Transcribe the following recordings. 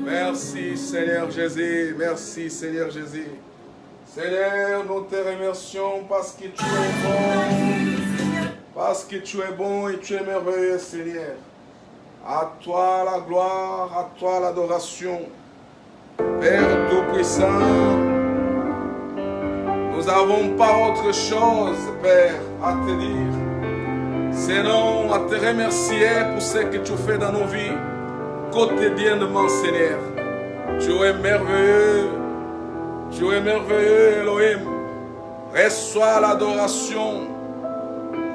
Merci Seigneur Jésus, merci Seigneur Jésus. Seigneur, nous te remercions parce que tu es bon. Parce que tu es bon et tu es merveilleux Seigneur. À toi la gloire, à toi l'adoration. Père Tout-Puissant, nous n'avons pas autre chose, Père, à te dire, sinon à te remercier pour ce que tu fais dans nos vies, quotidiennement, Seigneur. Tu es merveilleux, Elohim. Reçois l'adoration,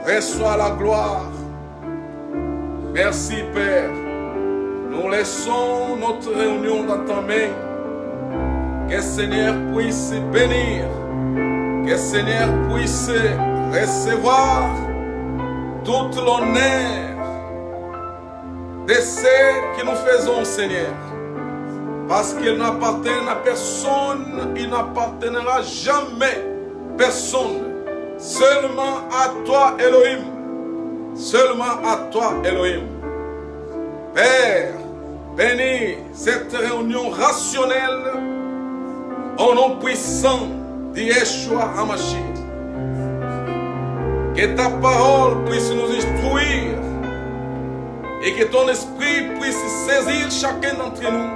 reçois la gloire. Merci, Père. Nous laissons notre réunion dans ta main. Que le Seigneur puisse bénir. Que le Seigneur puisse recevoir tout l'honneur de ce que nous faisons, Seigneur. Parce qu'il n'appartient à personne, il n'appartiendra jamais personne. Seulement à toi, Elohim. Seulement à toi, Elohim. Père, bénis cette réunion rationnelle au nom puissant de Yeshua HaMashiach. Que ta parole puisse nous instruire et que ton esprit puisse saisir chacun d'entre nous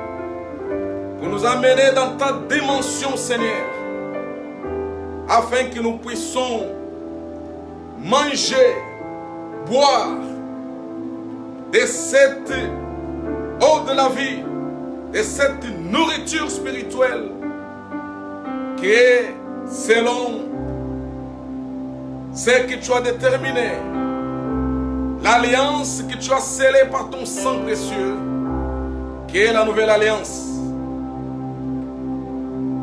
pour nous amener dans ta dimension, Seigneur, afin que nous puissions manger, boire de cette eau de la vie, de cette nourriture spirituelle qui est selon ce que tu as déterminé, l'alliance que tu as scellée par ton sang précieux, qui est la nouvelle alliance.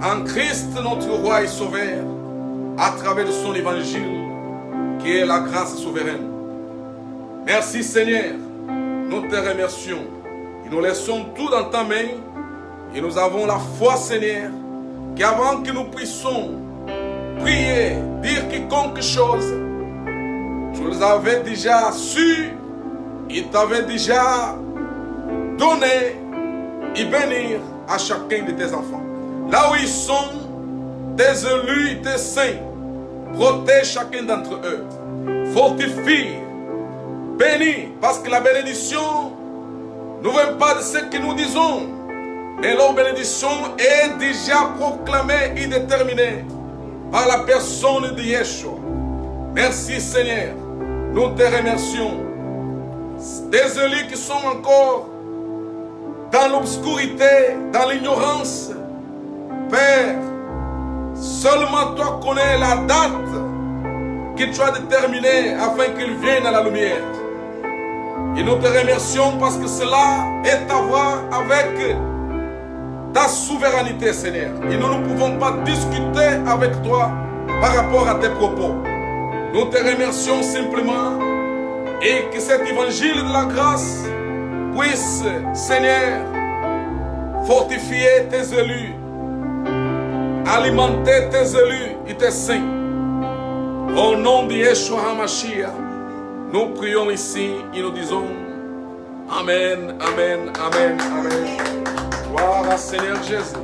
En Christ, notre roi et sauveur, à travers de son évangile, qui est la grâce souveraine. Merci Seigneur, nous te remercions. Et nous laissons tout dans ta main. Et nous avons la foi, Seigneur, qu'avant que nous puissions prier, dire quiconque chose, tu les avais déjà su, il t'avait déjà donné et bénir à chacun de tes enfants. Là où ils sont, tes élus, tes saints, protège chacun d'entre eux. Fortifie, bénis, parce que la bénédiction ne vient pas de ce que nous disons, mais la bénédiction est déjà proclamée et déterminée par la personne de Yeshua. Merci Seigneur, nous te remercions. Des élus qui sont encore dans l'obscurité, dans l'ignorance, Père, seulement toi connais la date que tu as déterminée afin qu'ils viennent à la lumière. Et nous te remercions parce que cela est à voir avec ta souveraineté, Seigneur. Et nous ne pouvons pas discuter avec toi par rapport à tes propos. Nous te remercions simplement et que cet évangile de la grâce puisse, Seigneur, fortifier tes élus, alimenter tes élus et tes saints. Au nom de Yeshua HaMashiach, nous prions ici et nous disons Amen, Amen, Amen, Amen. Gloire à Seigneur Jésus.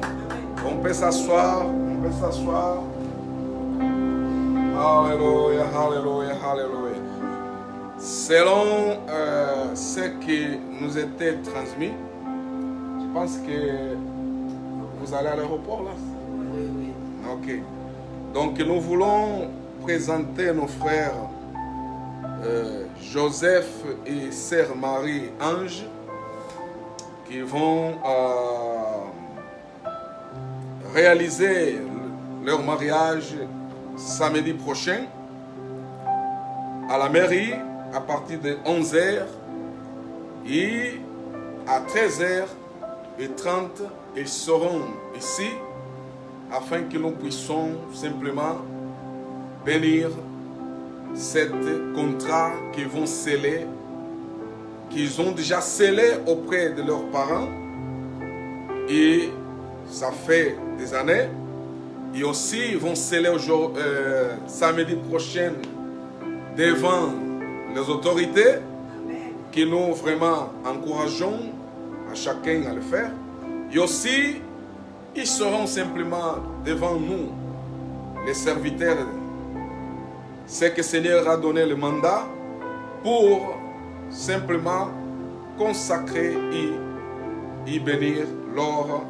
On peut s'asseoir, on peut s'asseoir. Alléluia, Alléluia, Alléluia. Selon ce qui nous était transmis, je pense que vous allez à l'aéroport là. Oui, oui. Ok. Donc nous voulons présenter nos frères Joseph et Sœur Marie-Ange qui vont réaliser leur mariage samedi prochain à la mairie à partir de 11h et à 13h30 ils seront ici afin que nous puissions simplement bénir cet contrat qu'ils vont sceller, qu'ils ont déjà scellé auprès de leurs parents et ça fait des années. Et aussi ils vont sceller samedi prochain devant les autorités que nous vraiment encourageons à chacun à le faire. Et aussi, ils seront simplement devant nous, les serviteurs. C'est que le Seigneur a donné le mandat pour simplement consacrer et bénir leur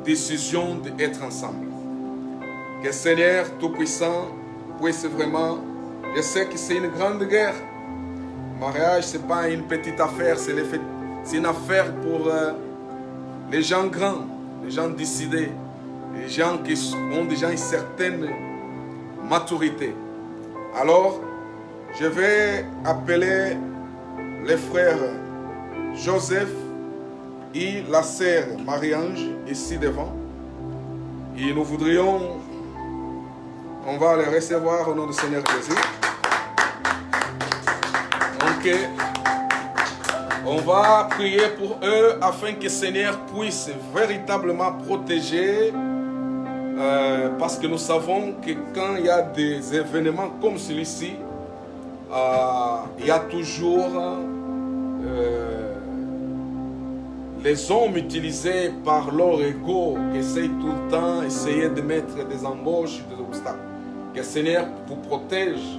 décision d'être ensemble. Que le Seigneur Tout-Puissant puisse vraiment... Je sais que c'est une grande guerre. Le mariage, ce n'est pas une petite affaire, c'est une affaire pour les gens grands, les gens décidés, les gens qui ont déjà une certaine maturité. Alors, je vais appeler les frères Joseph et la sœur Marie-Ange ici devant. Et nous voudrions, on va les recevoir au nom du Seigneur Jésus. Donc, on va prier pour eux afin que le Seigneur puisse véritablement protéger. Parce que nous savons que quand il y a des événements comme celui-ci, il y a toujours les hommes utilisés par leur ego qui essayent tout le temps essayer de mettre des embûches, des obstacles. Que le Seigneur vous protège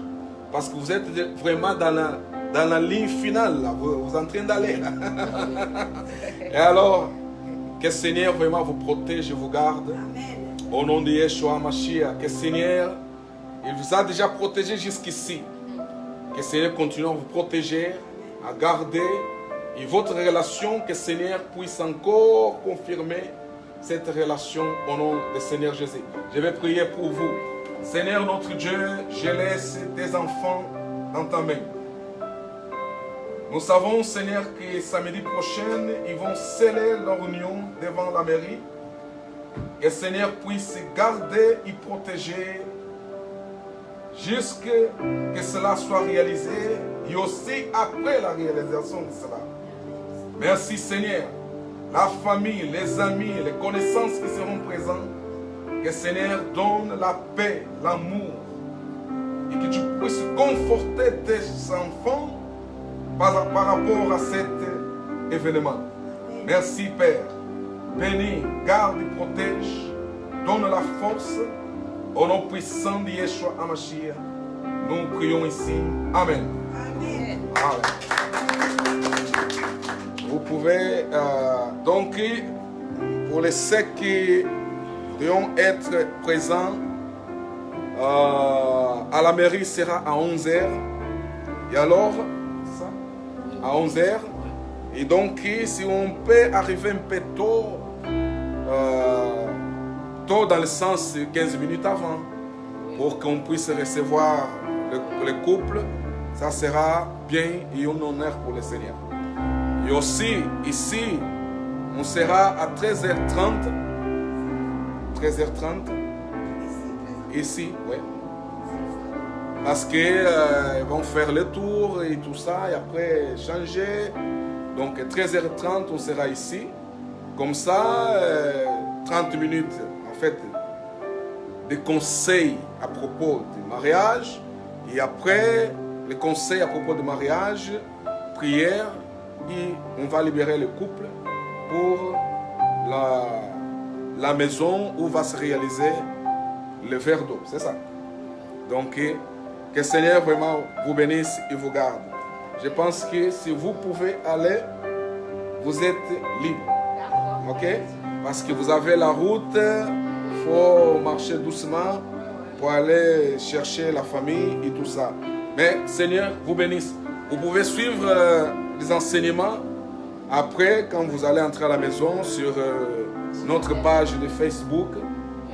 parce que vous êtes vraiment dans la ligne finale, là. Vous êtes en train d'aller. Et alors, que le Seigneur vraiment vous protège et vous garde. Amen. Au nom de Yeshua Mashiach, que le Seigneur, il vous a déjà protégé jusqu'ici. Que le Seigneur continue à vous protéger, à garder. Et votre relation, que le Seigneur puisse encore confirmer cette relation au nom du Seigneur Jésus. Je vais prier pour vous. Seigneur notre Dieu, je laisse tes enfants dans ta main. Nous savons, Seigneur, que samedi prochain, ils vont sceller leur union devant la mairie. Que le Seigneur puisse garder et protéger jusqu'à ce que cela soit réalisé et aussi après la réalisation de cela. Merci Seigneur. La famille, les amis, les connaissances qui seront présents, que le Seigneur donne la paix, l'amour et que tu puisses conforter tes enfants par rapport à cet événement. Merci Père. Bénis, garde et protège. Donne la force. Au nom puissant de Yeshua HaMashiach, nous prions ici. Amen. Amen. Vous pouvez donc, pour les ceux qui devront être présents, à la mairie sera à 11h. Et alors, à 11h. Et donc, si on peut arriver un peu tôt dans le sens de 15 minutes avant, pour qu'on puisse recevoir le couple, ça sera bien et un honneur pour le Seigneur. Et aussi, ici, on sera à 13h30. 13h30. Ici, oui. Parce qu'ils vont faire le tour et tout ça, et après changer. Donc 13h30, on sera ici. Comme ça, 30 minutes, en fait, de conseils à propos du mariage. Et après, les conseils à propos du mariage, prière. Et on va libérer le couple pour la maison où va se réaliser le verre d'eau. C'est ça. Donc, que le Seigneur vraiment vous bénisse et vous garde. Je pense que si vous pouvez aller, vous êtes libre. Ok? Parce que vous avez la route, il faut marcher doucement pour aller chercher la famille et tout ça. Mais Seigneur vous bénisse. Vous pouvez suivre les enseignements après, quand vous allez entrer à la maison, sur notre page de Facebook.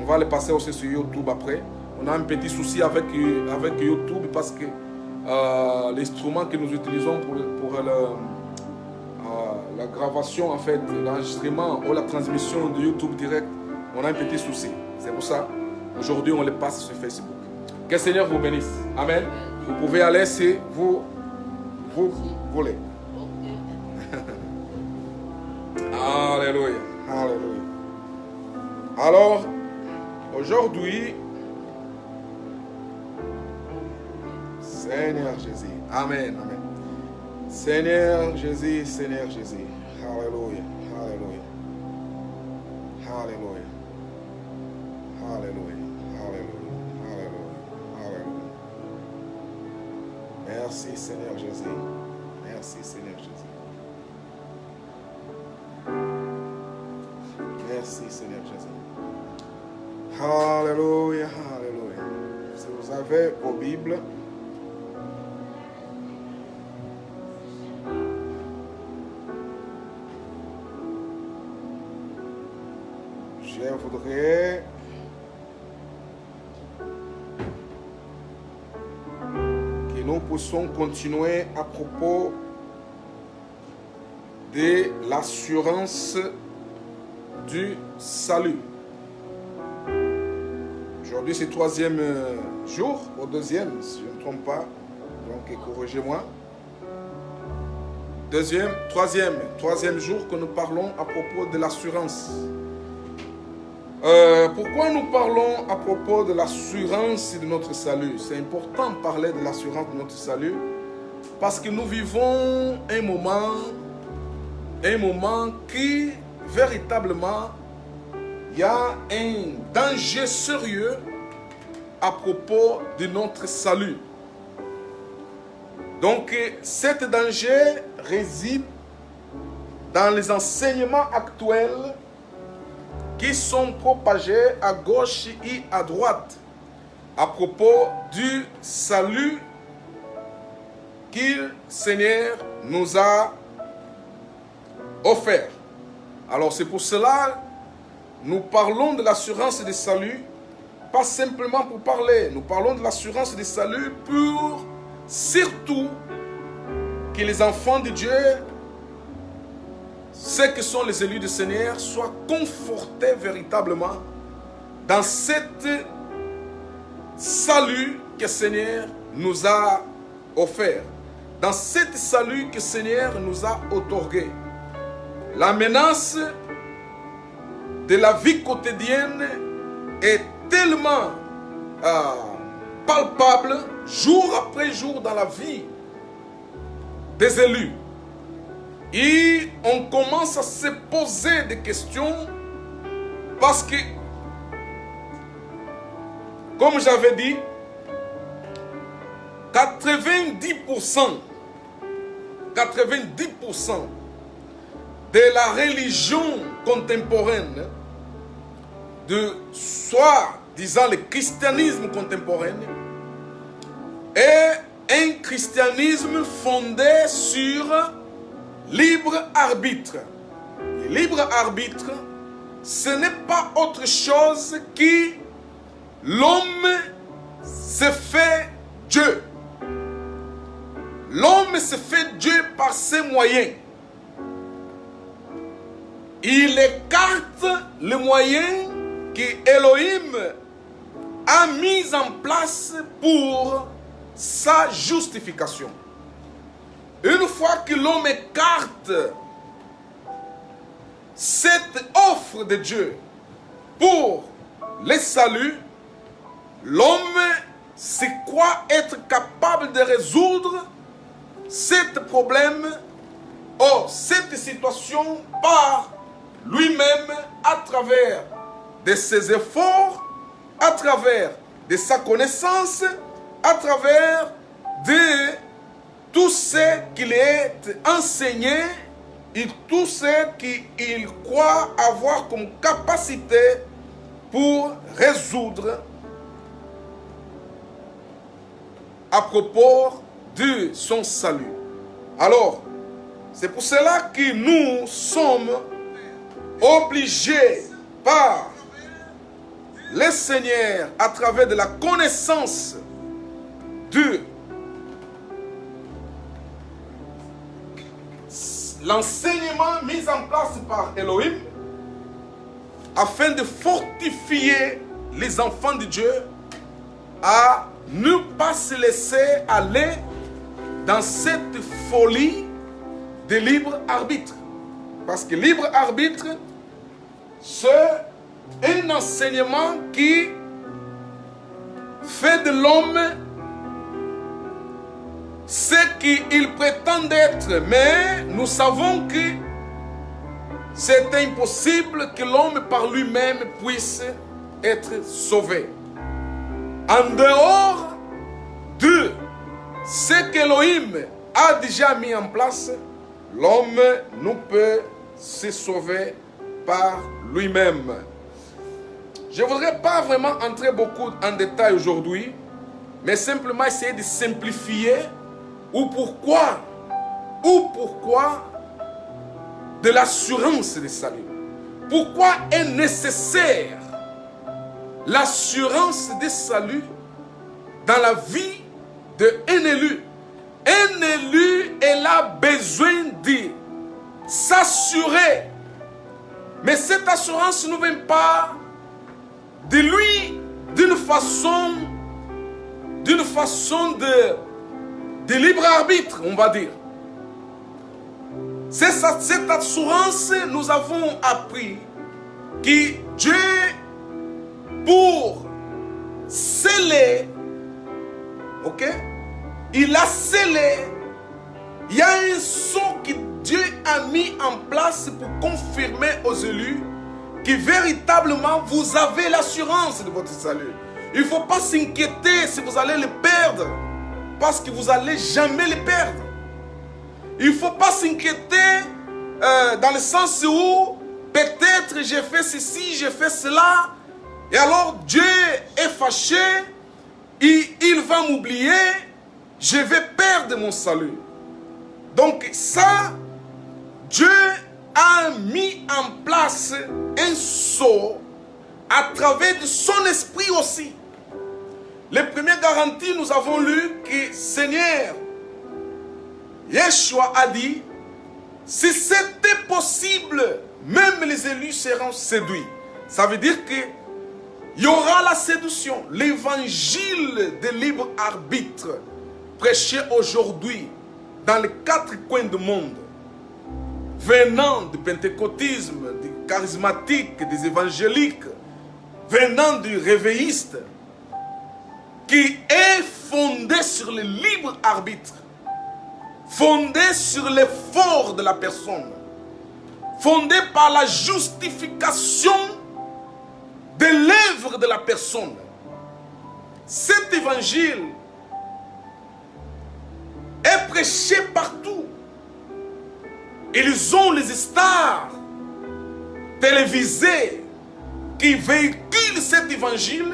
On va les passer aussi sur YouTube après. On a un petit souci avec YouTube parce que l'instrument que nous utilisons pour la gravation, en fait, l'enregistrement ou la transmission de YouTube direct, on a un petit souci. C'est pour ça, aujourd'hui, on les passe sur Facebook. Que le Seigneur vous bénisse. Amen. Vous pouvez aller si vous voulez. Alléluia. Alléluia. Alors, aujourd'hui, Seigneur Jésus. Amen. Amen. Seigneur Jésus, Seigneur Jésus. Alléluia. Alléluia. Alléluia. Alléluia. Alléluia. Alléluia. Alléluia. Merci Seigneur Jésus. Merci Seigneur Jésus. Merci Seigneur Jésus. Alléluia. Alléluia. Si vous avez vos Bibles, je voudrais que nous puissions continuer à propos de l'assurance du salut. Aujourd'hui, c'est le 3e jour, au 2e, si je ne me trompe pas. Donc, corrigez-moi. 3e jour que nous parlons à propos de l'assurance. Pourquoi nous parlons à propos de l'assurance de notre salut? C'est important de parler de l'assurance de notre salut parce que nous vivons un moment qui, véritablement, il y a un danger sérieux à propos de notre salut. Donc, cet danger réside dans les enseignements actuels qui sont propagés à gauche et à droite à propos du salut que le Seigneur nous a offert. Alors c'est pour cela que nous parlons de l'assurance du salut, pas simplement pour parler, nous parlons de l'assurance du salut pour surtout que les enfants de Dieu, ceux qui sont les élus du Seigneur, soient confortés véritablement dans cet salut que le Seigneur nous a offert, dans cet salut que le Seigneur nous a outorgué. La menace de la vie quotidienne est tellement palpable jour après jour dans la vie des élus. Et on commence à se poser des questions parce que, comme j'avais dit, 90% de la religion contemporaine, de soi-disant le christianisme contemporain, est un christianisme fondé sur libre arbitre. Le libre arbitre, ce n'est pas autre chose que l'homme se fait Dieu. L'homme se fait Dieu par ses moyens. Il écarte les moyens que Elohim a mis en place pour sa justification. Une fois que l'homme écarte cette offre de Dieu pour le salut, l'homme se croit être capable de résoudre ce problème ou cette situation par lui-même à travers de ses efforts, à travers de sa connaissance, à travers de tout ce qu'il est enseigné et tout ce qu'il croit avoir comme capacité pour résoudre à propos de son salut. Alors, c'est pour cela que nous sommes obligés par le Seigneur à travers de la connaissance de l'enseignement mis en place par Elohim afin de fortifier les enfants de Dieu à ne pas se laisser aller dans cette folie de libre arbitre. Parce que libre arbitre, c'est un enseignement qui fait de l'homme ce qu'il prétend être. Mais nous savons que c'est impossible que l'homme par lui-même puisse être sauvé. En dehors de ce qu'Élohim a déjà mis en place, l'homme ne peut se sauver par lui-même. Je ne voudrais pas vraiment entrer beaucoup en détail aujourd'hui, mais simplement essayer de simplifier ou pourquoi de l'assurance du salut. Pourquoi est nécessaire l'assurance du salut dans la vie d'un élu? Un élu, il a besoin de s'assurer. Mais cette assurance ne vient pas de lui d'une façon de libre arbitre, on va dire. C'est cette assurance, nous avons appris que Dieu, pour sceller, ok, il a scellé, il y a un sceau que Dieu a mis en place pour confirmer aux élus que véritablement vous avez l'assurance de votre salut. Il ne faut pas s'inquiéter si vous allez le perdre, parce que vous n'allez jamais le perdre. Il ne faut pas s'inquiéter dans le sens où peut-être j'ai fait ceci, j'ai fait cela, et alors Dieu est fâché, il va m'oublier, je vais perdre mon salut. Donc ça, Dieu a mis en place un sceau à travers de son esprit aussi. Les premières garanties, nous avons lu que Seigneur Yeshua a dit, si c'était possible, même les élus seront séduits. Ça veut dire que il y aura la séduction. L'évangile de libre arbitre prêché aujourd'hui dans les 4 coins du monde, venant du pentecôtisme, du charismatique, des évangéliques, venant du réveilliste, qui est fondé sur le libre arbitre, fondé sur l'effort de la personne, fondé par la justification de l'œuvre de la personne. Cet évangile est prêché partout. Ils ont les stars télévisées qui véhiculent cet évangile.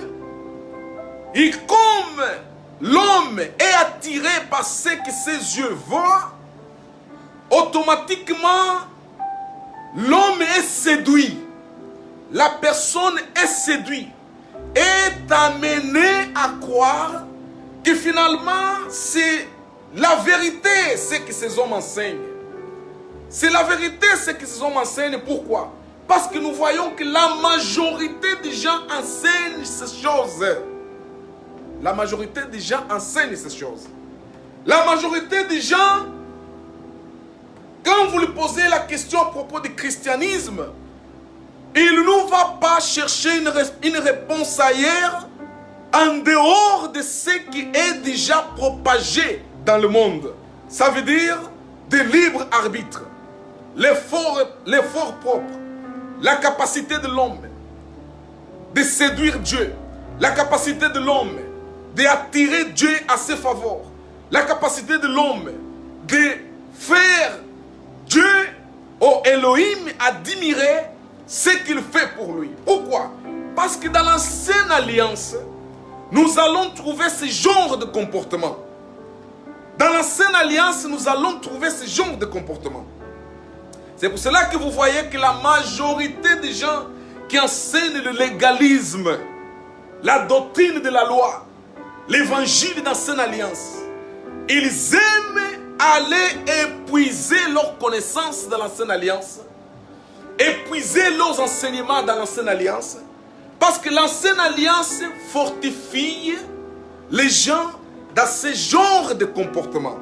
Et comme l'homme est attiré par ce que ses yeux voient, automatiquement, l'homme est séduit. La personne est séduite, est amenée à croire que finalement, c'est la vérité, ce que ces hommes enseignent. C'est la vérité, ce que ces hommes enseignent. Pourquoi? Parce que nous voyons que la majorité des gens enseignent ces choses. La majorité des gens enseignent ces choses. La majorité des gens, quand vous lui posez la question à propos du christianisme, il ne va pas chercher une réponse ailleurs en dehors de ce qui est déjà propagé dans le monde. Ça veut dire de libre arbitre, l'effort propre, la capacité de l'homme de séduire Dieu, la capacité de l'homme d'attirer Dieu à ses faveurs, la capacité de l'homme de faire Dieu, au Elohim, admirer ce qu'il fait pour lui. Pourquoi? Parce que dans l'ancienne alliance, nous allons trouver ce genre de comportement. Dans l'ancienne alliance, nous allons trouver ce genre de comportement. C'est pour cela que vous voyez que la majorité des gens qui enseignent le légalisme, la doctrine de la loi, l'évangile d'ancienne alliance, ils aiment aller épuiser leurs connaissances dans l'ancienne alliance, épuiser leurs enseignements dans l'ancienne alliance, parce que l'ancienne alliance fortifie les gens dans ce genre de comportement.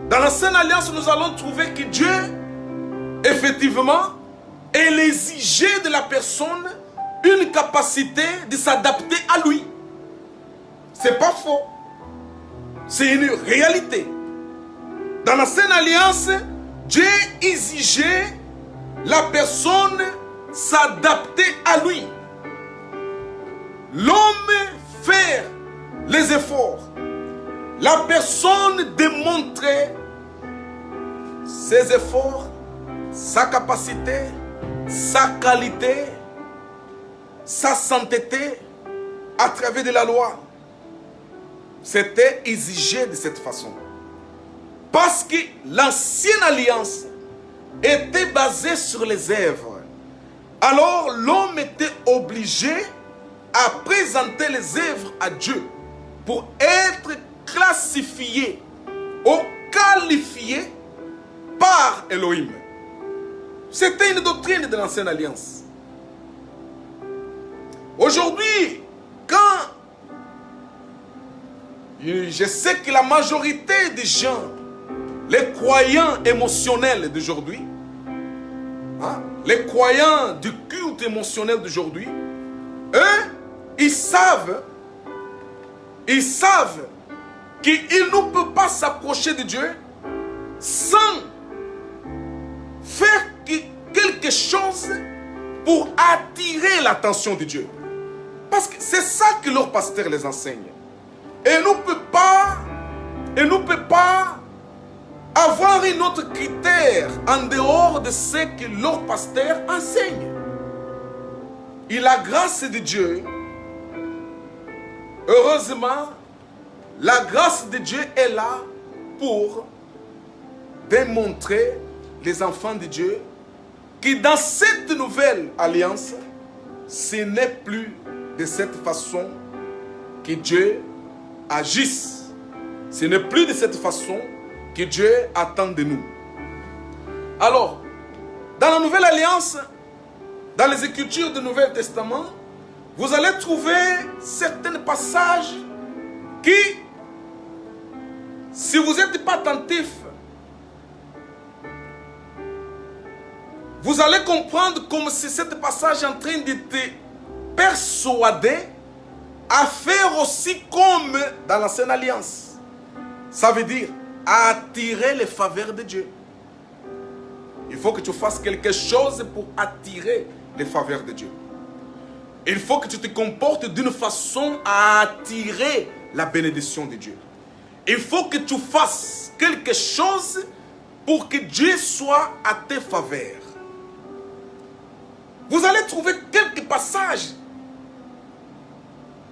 Dans l'ancienne alliance, nous allons trouver que Dieu, effectivement, elle exigeait de la personne une capacité de s'adapter à lui. C'est pas faux. C'est une réalité. Dans l'ancienne alliance, Dieu exigeait la personne s'adapter à lui. L'homme faire les efforts. La personne démontrer ses efforts, sa capacité, sa qualité, sa sainteté à travers de la loi. C'était exigé de cette façon. Parce que l'ancienne alliance était basée sur les œuvres. Alors l'homme était obligé à présenter les œuvres à Dieu pour être classifié ou qualifié par Elohim. C'était une doctrine de l'ancienne alliance. Aujourd'hui, quand je sais que la majorité des gens, les croyants émotionnels d'aujourd'hui, les croyants du culte émotionnel d'aujourd'hui, eux, ils savent qu'ils ne peuvent pas s'approcher de Dieu sans faire quelque chose pour attirer l'attention de Dieu. Parce que c'est ça que leur pasteur les enseigne. Et ne peut pas avoir un autre critère en dehors de ce que leur pasteur enseigne. Et la grâce de Dieu, heureusement, la grâce de Dieu est là pour démontrer les enfants de Dieu que dans cette nouvelle alliance, ce n'est plus de cette façon que Dieu agisse. Ce n'est plus de cette façon que Dieu attend de nous. Alors, dans la nouvelle alliance, dans les Écritures du Nouveau Testament, vous allez trouver certains passages qui, si vous n'êtes pas attentif, vous allez comprendre comme si ce passage est en train de te persuader à faire aussi comme dans l'ancienne alliance. Ça veut dire à attirer les faveurs de Dieu. Il faut que tu fasses quelque chose pour attirer les faveurs de Dieu. Il faut que tu te comportes d'une façon à attirer la bénédiction de Dieu. Il faut que tu fasses quelque chose pour que Dieu soit à tes faveurs. Vous allez trouver quelques passages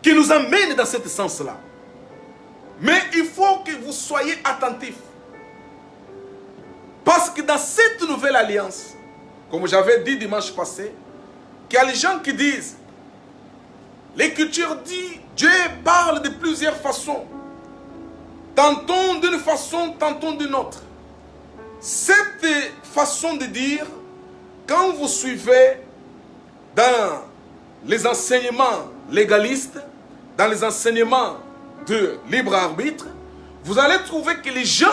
qui nous amènent dans ce sens-là. Mais il faut que vous soyez attentifs. Parce que dans cette nouvelle alliance, comme j'avais dit dimanche passé, qu'il y a les gens qui disent, l'Écriture dit, Dieu parle de plusieurs façons. Tantôt d'une façon, tantôt d'une autre. Cette façon de dire, quand vous suivez dans les enseignements légalistes, dans les enseignements de libre arbitre, vous allez trouver que les gens,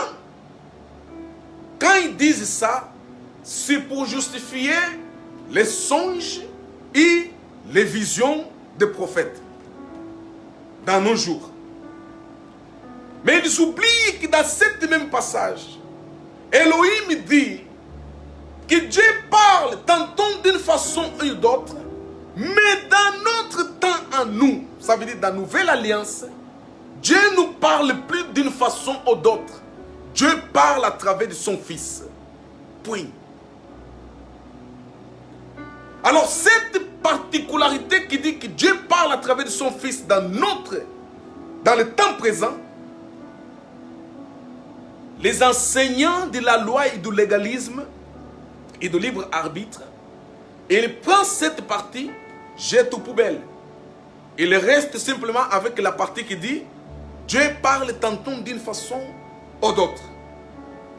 quand ils disent ça, c'est pour justifier les songes et les visions des prophètes dans nos jours. Mais ils oublient que dans ce même passage, Elohim dit que Dieu parle tantôt d'une façon ou d'autre, mais dans notre temps à nous, ça veut dire dans la nouvelle alliance, Dieu nous parle plus d'une façon ou d'autre. Dieu parle à travers de son Fils. Point. Alors cette particularité qui dit que Dieu parle à travers de son Fils dans le temps présent, les enseignants de la loi et du légalisme et du libre arbitre, ils prennent cette partie, jettent aux poubelles. Il reste simplement avec la partie qui dit Dieu parle tantôt d'une façon ou d'autre.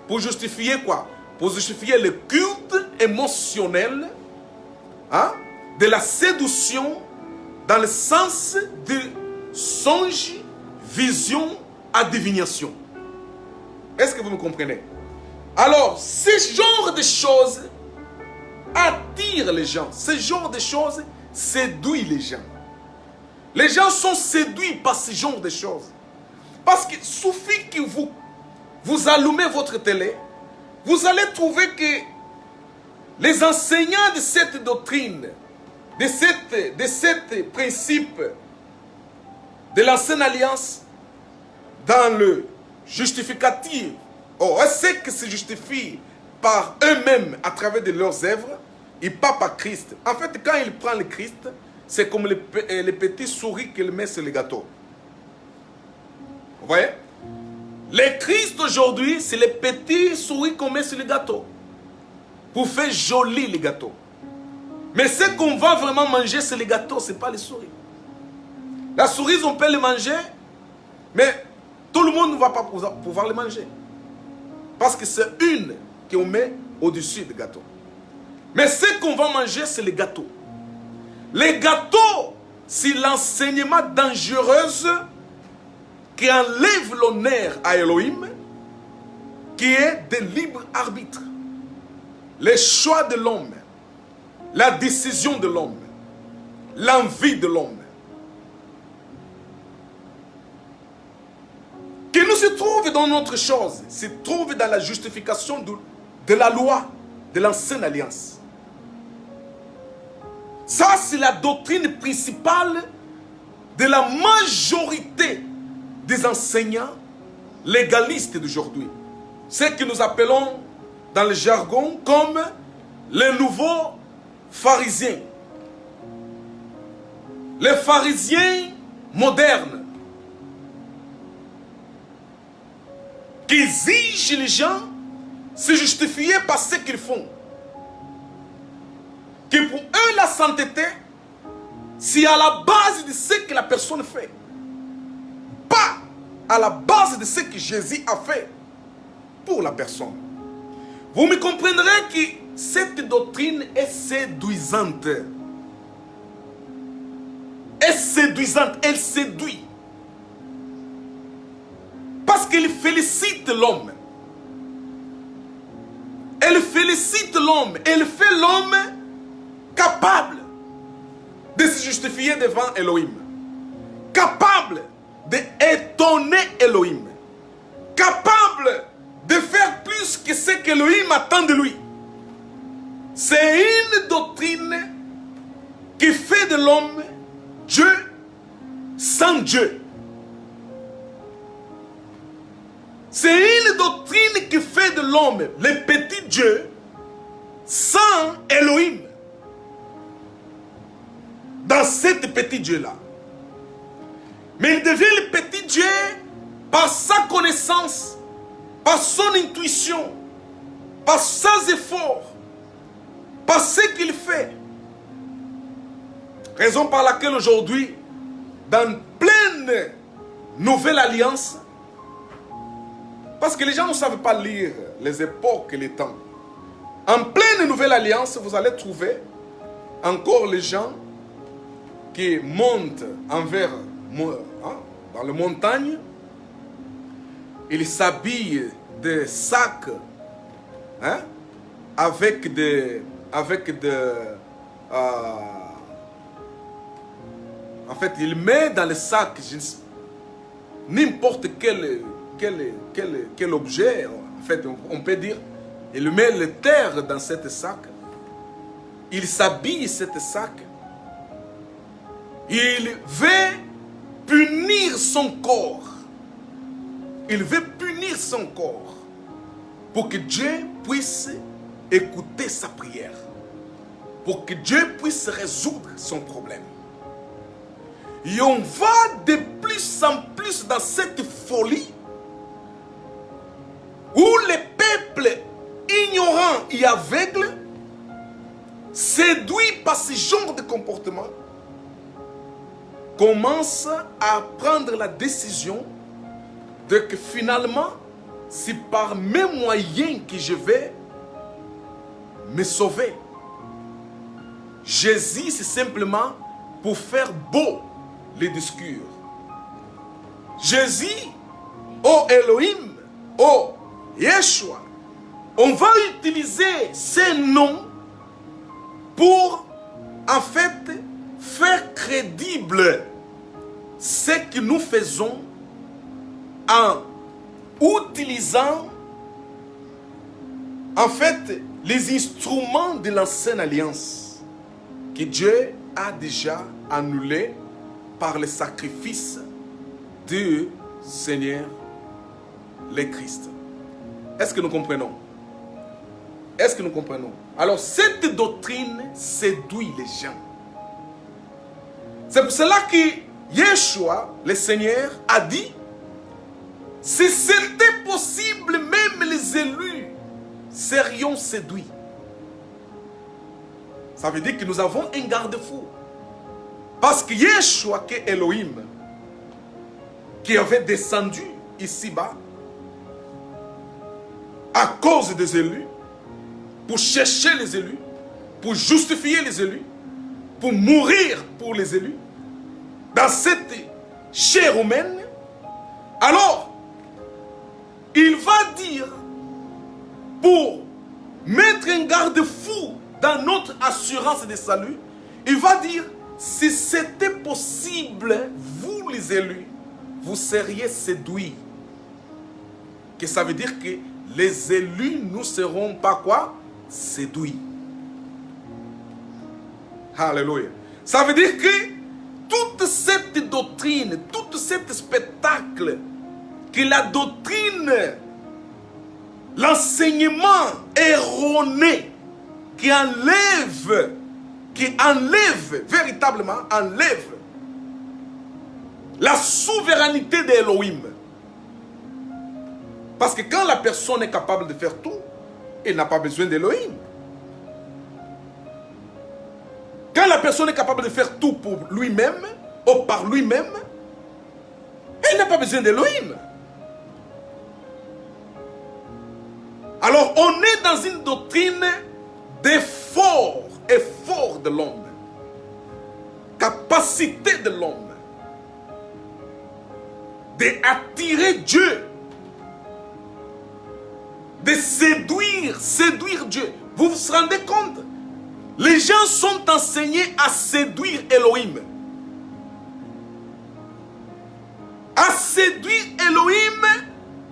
Pour justifier quoi? Pour justifier le culte émotionnel de la séduction dans le sens de songe, vision, adivination. Est-ce que vous me comprenez? Alors, ce genre de choses attire les gens. Ce genre de choses séduit les gens. Les gens sont séduits par ce genre de choses. Parce qu'il suffit que vous allumez votre télé, vous allez trouver que les enseignants de cette doctrine, de cette principe de l'ancienne alliance, dans le justificatif, ceux qui se justifient par eux-mêmes à travers de leurs œuvres, et pas par Christ. En fait, quand il prend le Christ, c'est comme les petits souris qu'il met sur le gâteau. Vous voyez? Le Christ aujourd'hui, c'est les petits souris qu'on met sur le gâteau. Pour faire joli le gâteau. Mais ce qu'on va vraiment manger, c'est le gâteau, ce n'est pas les souris. La souris, on peut le manger, mais tout le monde ne va pas pouvoir le manger. Parce que c'est une qu'on met au-dessus du gâteau. Mais ce qu'on va manger, c'est le gâteau. Le gâteau, c'est l'enseignement dangereux qui enlève l'honneur à Elohim, qui est de libre arbitre. Le choix de l'homme, la décision de l'homme, l'envie de l'homme. Qui nous se trouve dans notre chose, se trouve dans la justification de la loi, de l'ancienne alliance. Ça, c'est la doctrine principale de la majorité des enseignants légalistes d'aujourd'hui. Ce que nous appelons dans le jargon comme les nouveaux pharisiens. Les pharisiens modernes qui exigent les gens se justifier par ce qu'ils font. Que pour eux, la sainteté, c'est à la base de ce que la personne fait. Pas à la base de ce que Jésus a fait pour la personne. Vous me comprendrez que cette doctrine est séduisante. Est séduisante, elle séduit. Parce qu'elle félicite l'homme. Elle félicite l'homme. Elle fait l'homme capable de se justifier devant Elohim. Capable d'étonner Elohim. Capable de faire plus que ce qu'Elohim attend de lui. C'est une doctrine qui fait de l'homme Dieu sans Dieu. C'est une doctrine qui fait de l'homme le petit Dieu sans Elohim. Dans cet petit Dieu-là. Mais il devient le petit Dieu par sa connaissance, par son intuition, par ses efforts, par ce qu'il fait. Raison par laquelle aujourd'hui, dans pleine nouvelle alliance, parce que les gens ne savent pas lire les époques et les temps. En pleine nouvelle alliance, vous allez trouver encore les gens qui montent envers, dans les montagnes. Ils s'habillent de sacs, avec de en fait, il met dans le sac n'importe quel objet. En fait, on peut dire, il met le terre dans cette sac. Il s'habille cette sac. Il veut punir son corps. Il veut punir son corps pour que Dieu puisse écouter sa prière. Pour que Dieu puisse résoudre son problème. Et on va de plus en plus dans cette folie où les peuples ignorants et aveugles, séduits par ce genre de comportement, commencent à prendre la décision de que finalement, c'est par mes moyens que je vais me sauver. Jésus, c'est simplement pour faire beau les discours. Jésus, oh Elohim, oh Yeshua, on va utiliser ces noms pour, en fait, faire crédible ce que nous faisons en utilisant, en fait, les instruments de l'ancienne alliance que Dieu a déjà annulés par le sacrifice du Seigneur le Christ. Est-ce que nous comprenons? Est-ce que nous comprenons? Alors cette doctrine séduit les gens. C'est pour cela que Yeshua, le Seigneur, a dit, si c'était possible, même les élus serions séduits. Ça veut dire que nous avons un garde-fou. Parce que Yeshua, qui est Elohim, qui avait descendu ici-bas, à cause des élus, pour chercher les élus, pour justifier les élus, pour mourir pour les élus, dans cette chair humaine, alors, il va dire, pour mettre un garde-fou dans notre assurance de salut, il va dire, si c'était possible, vous les élus, vous seriez séduits. Que ça veut dire que les élus ne seront pas quoi? Séduits. Alléluia. Ça veut dire que toute cette doctrine, tout cet spectacle, que la doctrine, l'enseignement erroné qui enlève, véritablement enlève la souveraineté d'Elohim. Parce que quand la personne est capable de faire tout, elle n'a pas besoin d'Elohim. Quand la personne est capable de faire tout pour lui-même, ou par lui-même, elle n'a pas besoin d'Elohim. Alors on est dans une doctrine d'effort de l'homme, capacité de l'homme d'attirer Dieu, de séduire Dieu. Vous vous rendez compte? Les gens sont enseignés à séduire Elohim. À séduire Elohim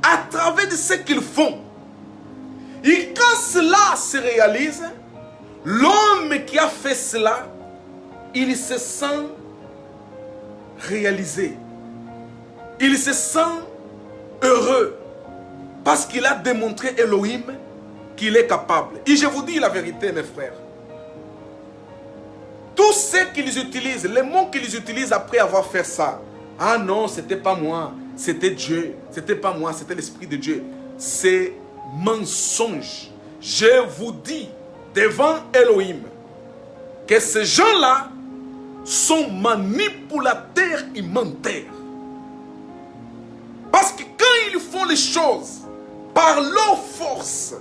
à travers de ce qu'ils font. Et quand cela se réalise, l'homme qui a fait cela, il se sent réalisé. Il se sent heureux. Parce qu'il a démontré Elohim qu'il est capable. Et je vous dis la vérité, mes frères. Tout ce qu'ils utilisent, les mots qu'ils utilisent après avoir fait ça. Ah non, c'était pas moi, c'était Dieu. C'était pas moi, c'était l'Esprit de Dieu. C'est mensonge. Je vous dis devant Elohim que ces gens-là sont manipulateurs et menteurs. Parce que quand ils font les choses par leur force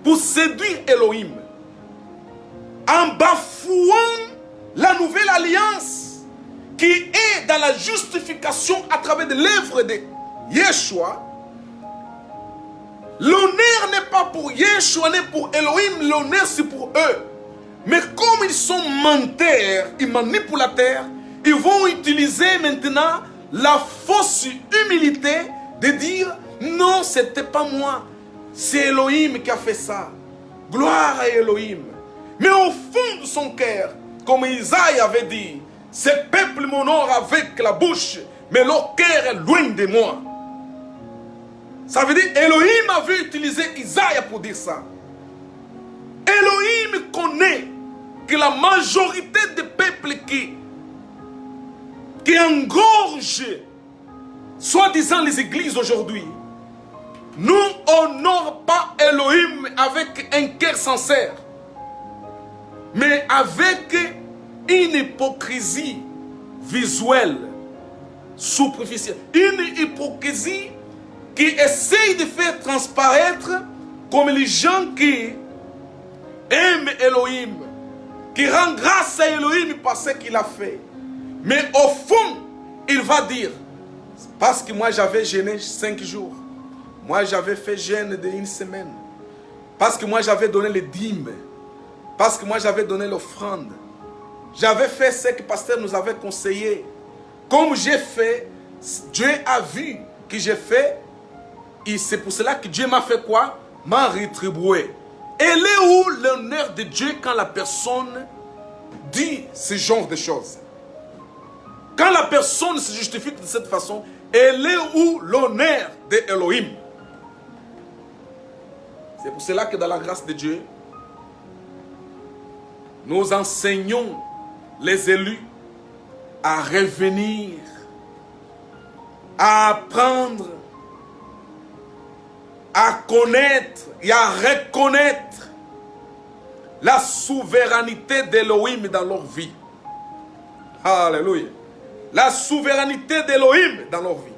pour séduire Elohim, en bafouant la nouvelle alliance qui est dans la justification à travers de l'œuvre de Yeshua, l'honneur n'est pas pour Yeshua, n'est pour Elohim, l'honneur c'est pour eux. Mais comme ils sont menteurs et manipulateurs, ils vont utiliser maintenant la fausse humilité de dire non, c'était pas moi, c'est Elohim qui a fait ça. Gloire à Elohim. Mais au fond de son cœur, comme Isaïe avait dit, ce peuple m'honore avec la bouche, mais leur cœur est loin de moi. Ça veut dire Elohim avait utilisé Isaïe pour dire ça. Elohim connaît que la majorité des peuples qui engorgent, soi-disant les églises aujourd'hui, n'honorent pas Elohim avec un cœur sincère, mais avec une hypocrisie visuelle, superficielle. Une hypocrisie qui essaye de faire transparaître comme les gens qui aiment Elohim, qui rendent grâce à Elohim par ce qu'il a fait. Mais au fond, il va dire, parce que moi j'avais jeûné 5 jours, moi j'avais fait jeûne d'1 semaine, parce que moi j'avais donné les dîmes, parce que moi j'avais donné l'offrande, j'avais fait ce que le pasteur nous avait conseillé. Comme j'ai fait, Dieu a vu que j'ai fait, et c'est pour cela que Dieu m'a fait quoi? M'a rétribué. Elle est où l'honneur de Dieu quand la personne dit ce genre de choses? Quand la personne se justifie de cette façon, elle est où l'honneur de Elohim? C'est pour cela que dans la grâce de Dieu, nous enseignons les élus à revenir, à apprendre, à connaître et à reconnaître la souveraineté d'Elohim dans leur vie. Alléluia. La souveraineté d'Elohim dans leur vie.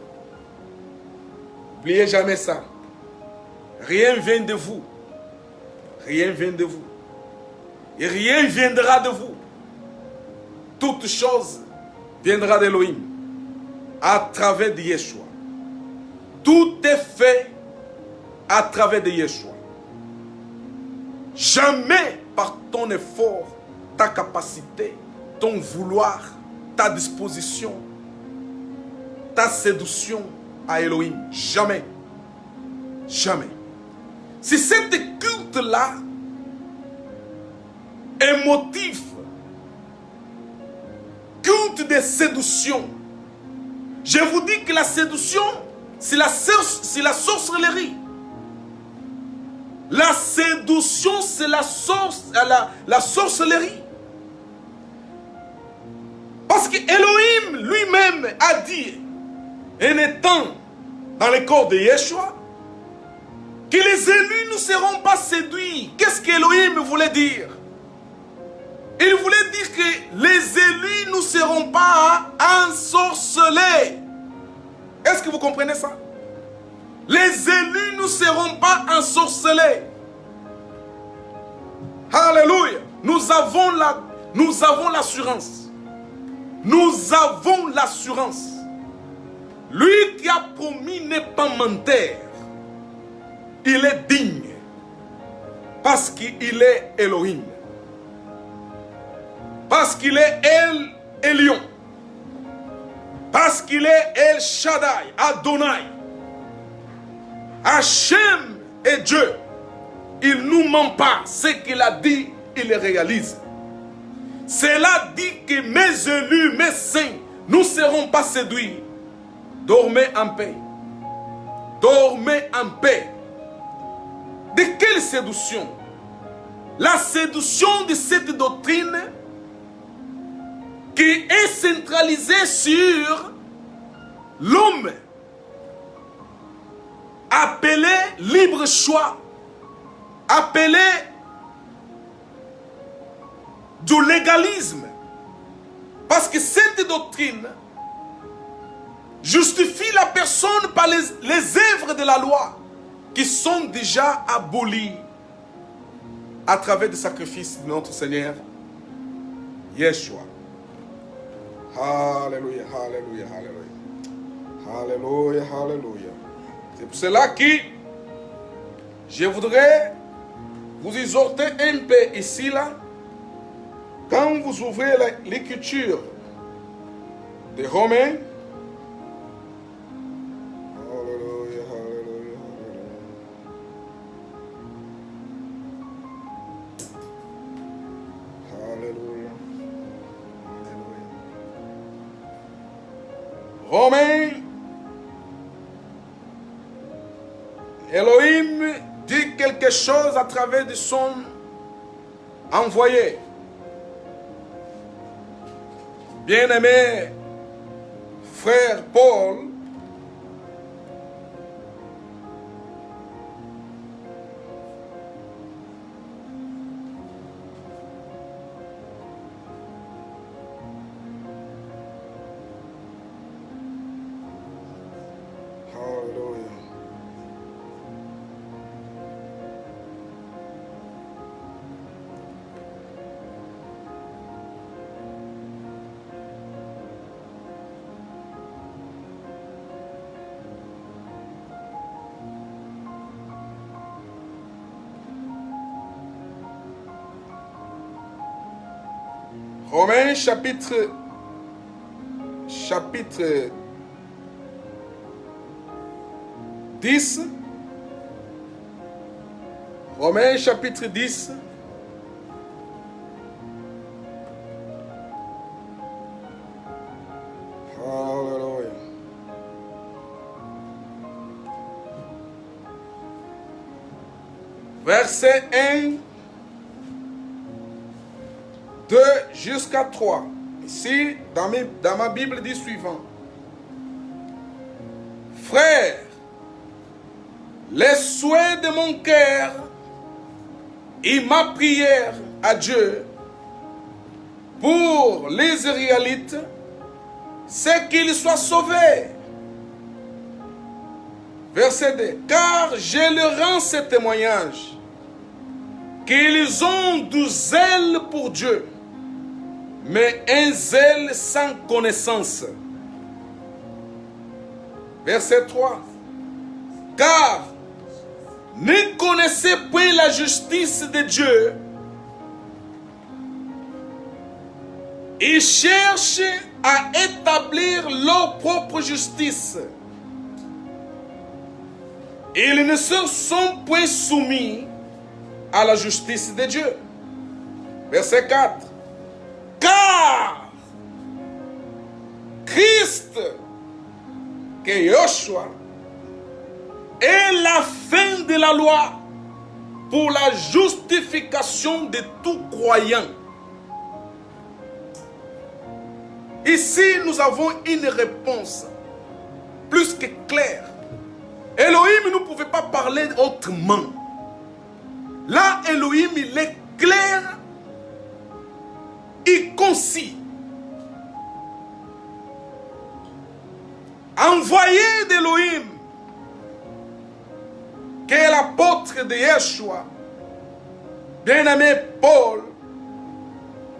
N'oubliez jamais ça. Rien vient de vous. Rien vient de vous. Et rien viendra de vous. Toute chose viendra d'Elohim à travers de Yeshua. Tout est fait à travers de Yeshua. Jamais par ton effort, ta capacité, ton vouloir, ta disposition, ta séduction à Elohim. Jamais. Jamais. Si cette culte-là est motif, culte de séduction, je vous dis que la séduction, c'est la sorcellerie. La séduction, c'est la sorcellerie. Parce que Elohim lui-même a dit, en étant dans le corps de Yeshua, que les élus ne seront pas séduits. Qu'est-ce qu'Elohim voulait dire? Il voulait dire que les élus ne seront pas ensorcelés. Est-ce que vous comprenez ça? Les élus ne seront pas ensorcelés. Alléluia. Nous avons l'assurance. Nous avons l'assurance. Lui qui a promis n'est pas menteur. Il est digne. Parce qu'il est Elohim. Parce qu'il est El Elyon. Parce qu'il est El Shaddai, Adonai. Hachem est Dieu. Il ne nous ment pas. Ce qu'il a dit, il le réalise. Cela dit que mes élus, mes saints, ne seront pas séduits. Dormez en paix. Dormez en paix. De quelle séduction? La séduction de cette doctrine qui est centralisée sur l'homme appelé libre choix, appelé du légalisme. Parce que cette doctrine justifie la personne par les œuvres de la loi qui sont déjà abolies à travers le sacrifice de notre Seigneur Yeshua. Alléluia, alléluia, alléluia. Alléluia, alléluia. C'est pour cela que je voudrais vous exhorter un peu ici, là. Quand vous ouvrez l'écriture de Romains, alléluia, alléluia, alléluia. Alléluia. Romains, Elohim dit quelque chose à travers de son envoyé. Bien-aimé frère Paul, Romains chapitre 10, Romains chapitre 10. Alléluia. Verset 1, 2 jusqu'à 3. Ici, dans ma Bible, dit suivant. Frères, les souhaits de mon cœur et ma prière à Dieu pour les Israélites, c'est qu'ils soient sauvés. Verset 2. Car je leur rends ce témoignage qu'ils ont du zèle pour Dieu, mais un zèle sans connaissance. Verset 3. Car ne connaissez point la justice de Dieu. Ils cherchent à établir leur propre justice. Ils ne se sont point soumis à la justice de Dieu. Verset 4. Car Christ, que Yoshua, est la fin de la loi pour la justification de tout croyant. Ici, nous avons une réponse plus que claire. Elohim ne pouvait pas parler autrement. Là, Elohim, il est clair et concis. Envoyé d'Elohim, qui est l'apôtre de Yeshua, bien-aimé Paul,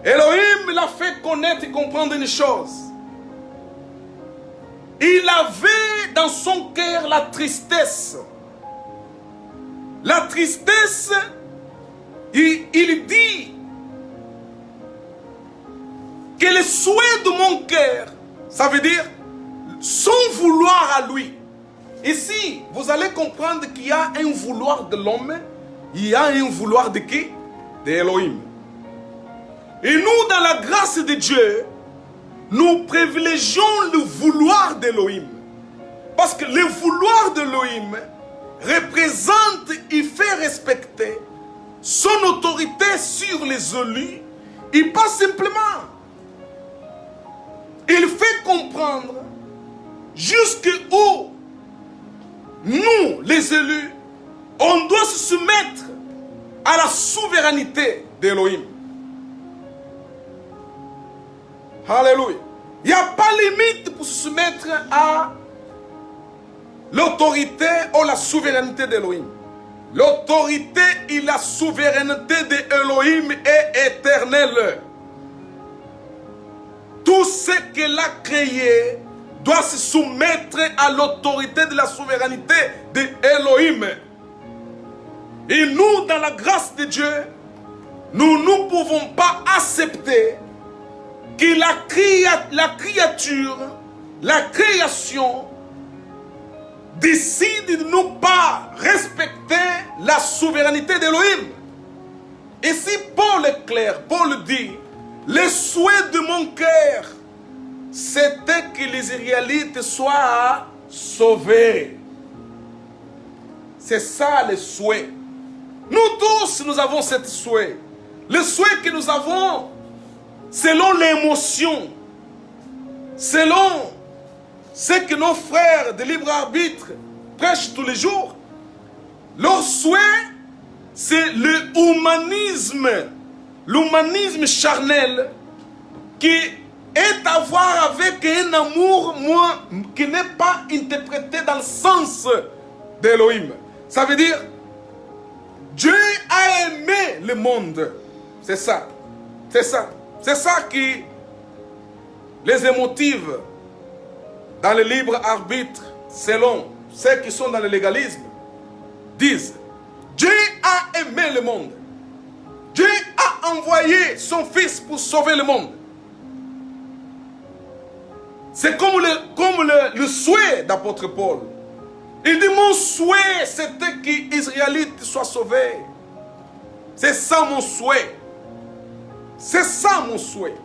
Elohim l'a fait connaître et comprendre une chose. Il avait dans son cœur la tristesse. La tristesse, il dit que le souhait de mon cœur, ça veut dire son vouloir à lui. Ici, vous allez comprendre qu'il y a un vouloir de l'homme, il y a un vouloir de qui? De Elohim. Et nous, dans la grâce de Dieu, nous privilégions le vouloir d'Elohim. Parce que le vouloir d'Elohim représente et fait respecter son autorité sur les élus. Et pas simplement. Il fait comprendre jusqu'où nous, les élus, on doit se soumettre à la souveraineté d'Elohim. Alléluia. Il n'y a pas limite pour se soumettre à l'autorité ou la souveraineté d'Elohim. L'autorité et la souveraineté d'Elohim est éternelle. Tout ce qu'elle a créé doit se soumettre à l'autorité de la souveraineté d'Elohim. Et nous, dans la grâce de Dieu, nous ne pouvons pas accepter que la créature, la création, décide de ne pas respecter la souveraineté d'Elohim. Et si Paul est clair, Paul dit, le souhait de mon cœur, c'était que les Israélites soient sauvés. C'est ça le souhait. Nous tous, nous avons ce souhait. Le souhait que nous avons, selon l'émotion, selon ce que nos frères de libre arbitre prêchent tous les jours, leur souhait, c'est l'humanisme charnel qui est à voir avec un amour qui n'est pas interprété dans le sens d'Elohim. Ça veut dire, Dieu a aimé le monde. C'est ça. C'est ça. C'est ça qui les émotive dans le libre arbitre, selon ceux qui sont dans le légalisme, disent, Dieu a aimé le monde. Dieu a envoyé son Fils pour sauver le monde. C'est comme le souhait d'apôtre Paul. Il dit, mon souhait, c'était que les Israélites soient sauvés. C'est ça mon souhait. C'est ça mon souhait.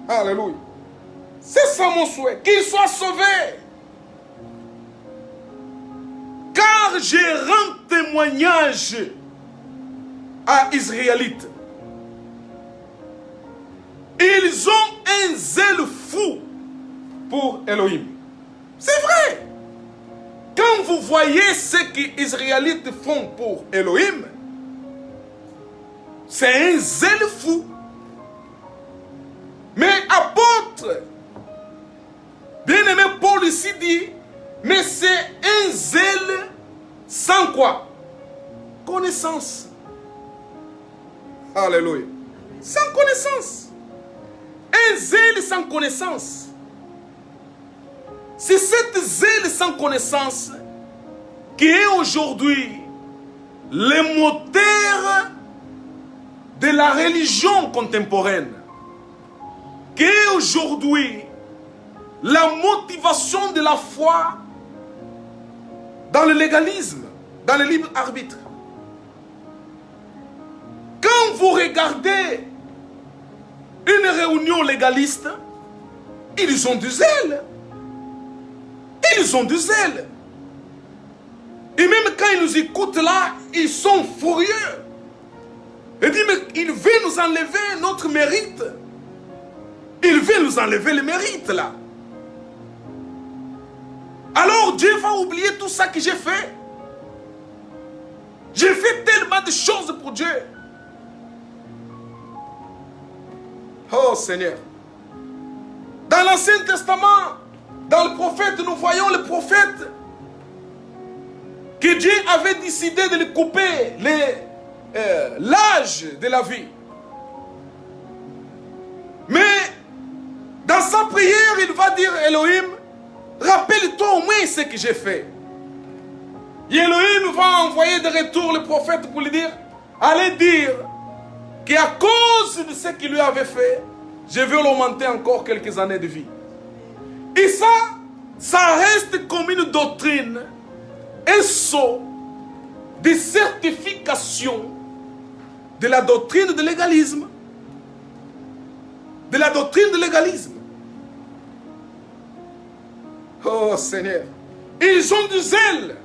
Alléluia. C'est ça mon souhait. Qu'ils soient sauvés. Car je rends témoignage à Israélites. Ils ont un zèle fou pour Elohim. C'est vrai. Quand vous voyez ce que les Israélites font pour Elohim, c'est un zèle fou. Mais apôtre, bien-aimé Paul ici dit, mais c'est un zèle sans quoi? Connaissance. Alléluia. Sans connaissance. Un zèle sans connaissance. C'est cette zèle sans connaissance qui est aujourd'hui le moteur de la religion contemporaine. Qui est aujourd'hui la motivation de la foi dans le légalisme, dans le libre arbitre. Quand vous regardez une réunion légaliste, ils ont du zèle. Ils ont du zèle. Et même quand ils nous écoutent là, ils sont furieux. Ils disent, mais il veut nous enlever notre mérite. Il veut nous enlever le mérite là. Alors Dieu va oublier tout ça que j'ai fait. J'ai fait tellement de choses pour Dieu. Oh Seigneur. Dans l'Ancien Testament, dans le prophète, nous voyons le prophète que Dieu avait décidé de lui couper l'âge de la vie. Mais dans sa prière, il va dire Elohim, rappelle-toi au moins ce que j'ai fait. Et Elohim va envoyer de retour le prophète pour lui dire, allez dire qu'à cause de ce qu'il lui avait fait, je vais l'augmenter encore quelques années de vie. Et ça reste comme une doctrine, un sceau de certification de la doctrine de l'égalisme. De la doctrine de l'égalisme. Oh Seigneur, ils ont du zèle.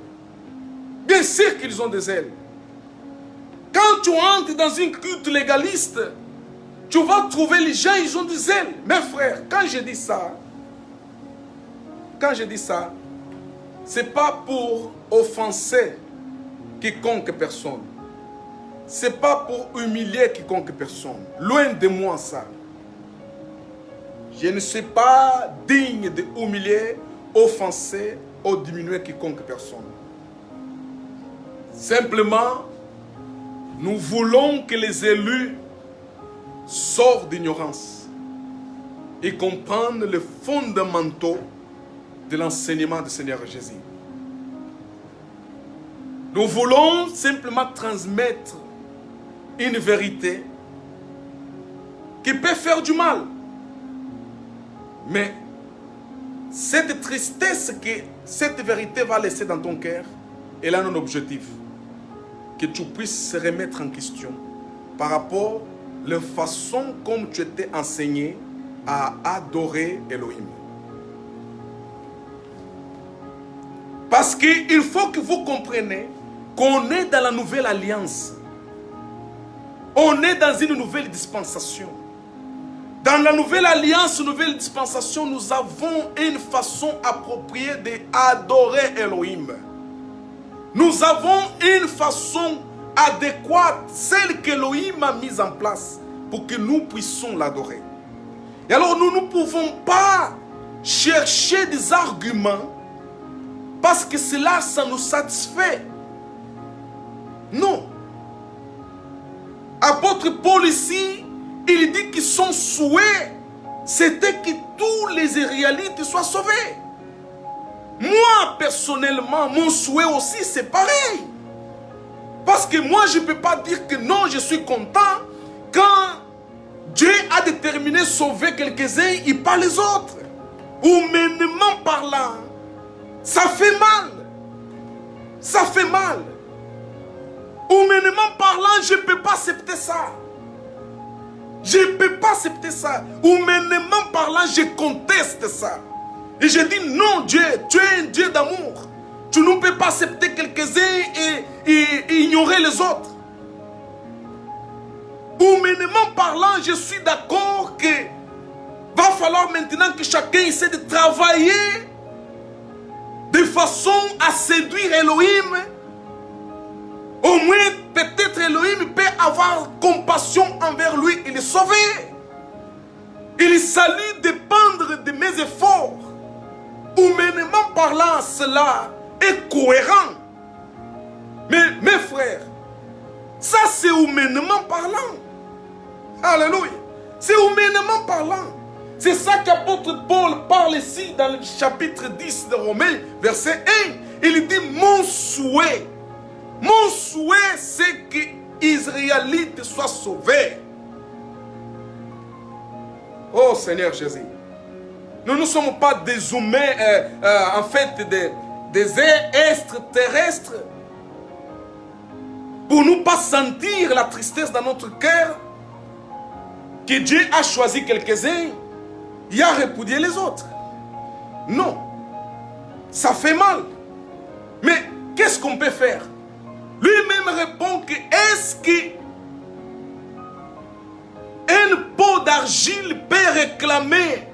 Bien sûr qu'ils ont des ailes. Quand tu entres dans une culte légaliste, tu vas trouver les gens, ils ont du zèle. Mes frères, quand je dis ça, c'est pas pour offenser quiconque personne. C'est pas pour humilier quiconque personne. Loin de moi ça. Je ne suis pas digne de humilier, offenser ou diminuer quiconque personne. Simplement, nous voulons que les élus sortent d'ignorance et comprennent les fondamentaux de l'enseignement du Seigneur Jésus. Nous voulons simplement transmettre une vérité qui peut faire du mal. Mais cette tristesse que cette vérité va laisser dans ton cœur, elle a un objectif. Que tu puisses se remettre en question par rapport à la façon comme tu étais enseigné à adorer Elohim. Parce qu'il faut que vous compreniez qu'on est dans la nouvelle alliance. On est dans une nouvelle dispensation. Dans la nouvelle alliance, nouvelle dispensation, nous avons une façon appropriée d'adorer Elohim. Nous avons une façon adéquate, celle qu'Elohim a mise en place pour que nous puissions l'adorer. Et alors nous ne pouvons pas chercher des arguments parce que cela, ça nous satisfait. Non. Apôtre Paul ici, il dit que son souhait, c'était que tous les Israélites soient sauvés. Moi, personnellement, mon souhait aussi, c'est pareil. Parce que moi, je ne peux pas dire que non, je suis content quand Dieu a déterminé sauver quelques-uns et pas les autres. Humainement parlant, ça fait mal. Ça fait mal. Humainement parlant, je ne peux pas accepter ça. Je ne peux pas accepter ça. Humainement parlant, je conteste ça. Et je dis non, Dieu, tu es un Dieu d'amour. Tu ne peux pas accepter quelques-uns et ignorer les autres. Humainement parlant, je suis d'accord que va falloir maintenant que chacun essaie de travailler de façon à séduire Elohim. Au moins, peut-être Elohim peut avoir compassion envers lui et le sauver. Il s'agit de dépendre de mes efforts. Humainement parlant, cela est cohérent. Mais mes frères, ça c'est humainement parlant. Alléluia. C'est humainement parlant. C'est ça qu'apôtre Paul parle ici dans le chapitre 10 de Romains, verset 1. Il dit mon souhait c'est que les Israélites soient sauvés. Oh Seigneur Jésus. Nous ne sommes pas des humains, en fait des êtres terrestres. Pour ne pas sentir la tristesse dans notre cœur, que Dieu a choisi quelques-uns, il a répudié les autres. Non. Ça fait mal. Mais qu'est-ce qu'on peut faire? Lui-même répond que est-ce qu'une peau d'argile peut réclamer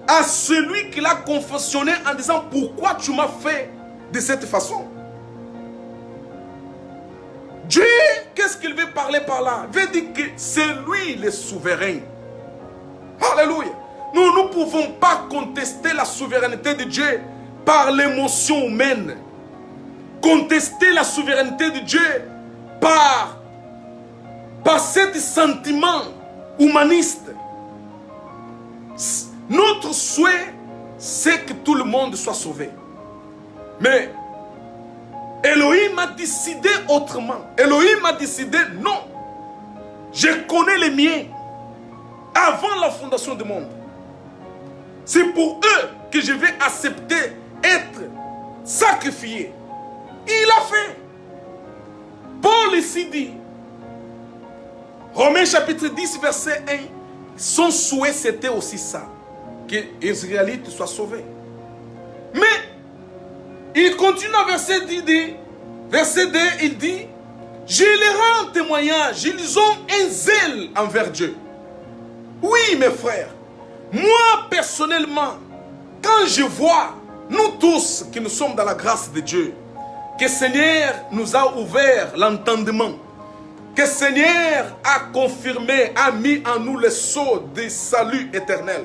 à celui qui l'a confessionné en disant pourquoi tu m'as fait de cette façon? Dieu, qu'est-ce qu'il veut parler par là? Il veut dire que c'est lui le souverain. Alléluia. Nous ne pouvons pas contester la souveraineté de Dieu par l'émotion humaine. Contester la souveraineté de Dieu par ce sentiment humaniste. Notre souhait, c'est que tout le monde soit sauvé. Mais Elohim a décidé autrement. Elohim a décidé non. Je connais les miens avant la fondation du monde. C'est pour eux que je vais accepter être sacrifié. Il a fait. Paul ici dit, Romains chapitre 10 verset 1, son souhait c'était aussi ça, que les Israélites soient sauvés. Mais il continue au verset 2, il dit, je les rends témoignage, ils ont un zèle envers Dieu. Oui mes frères, moi personnellement, quand je vois, nous tous qui nous sommes dans la grâce de Dieu, que le Seigneur nous a ouvert l'entendement, que le Seigneur a confirmé, a mis en nous le sceau de salut éternel.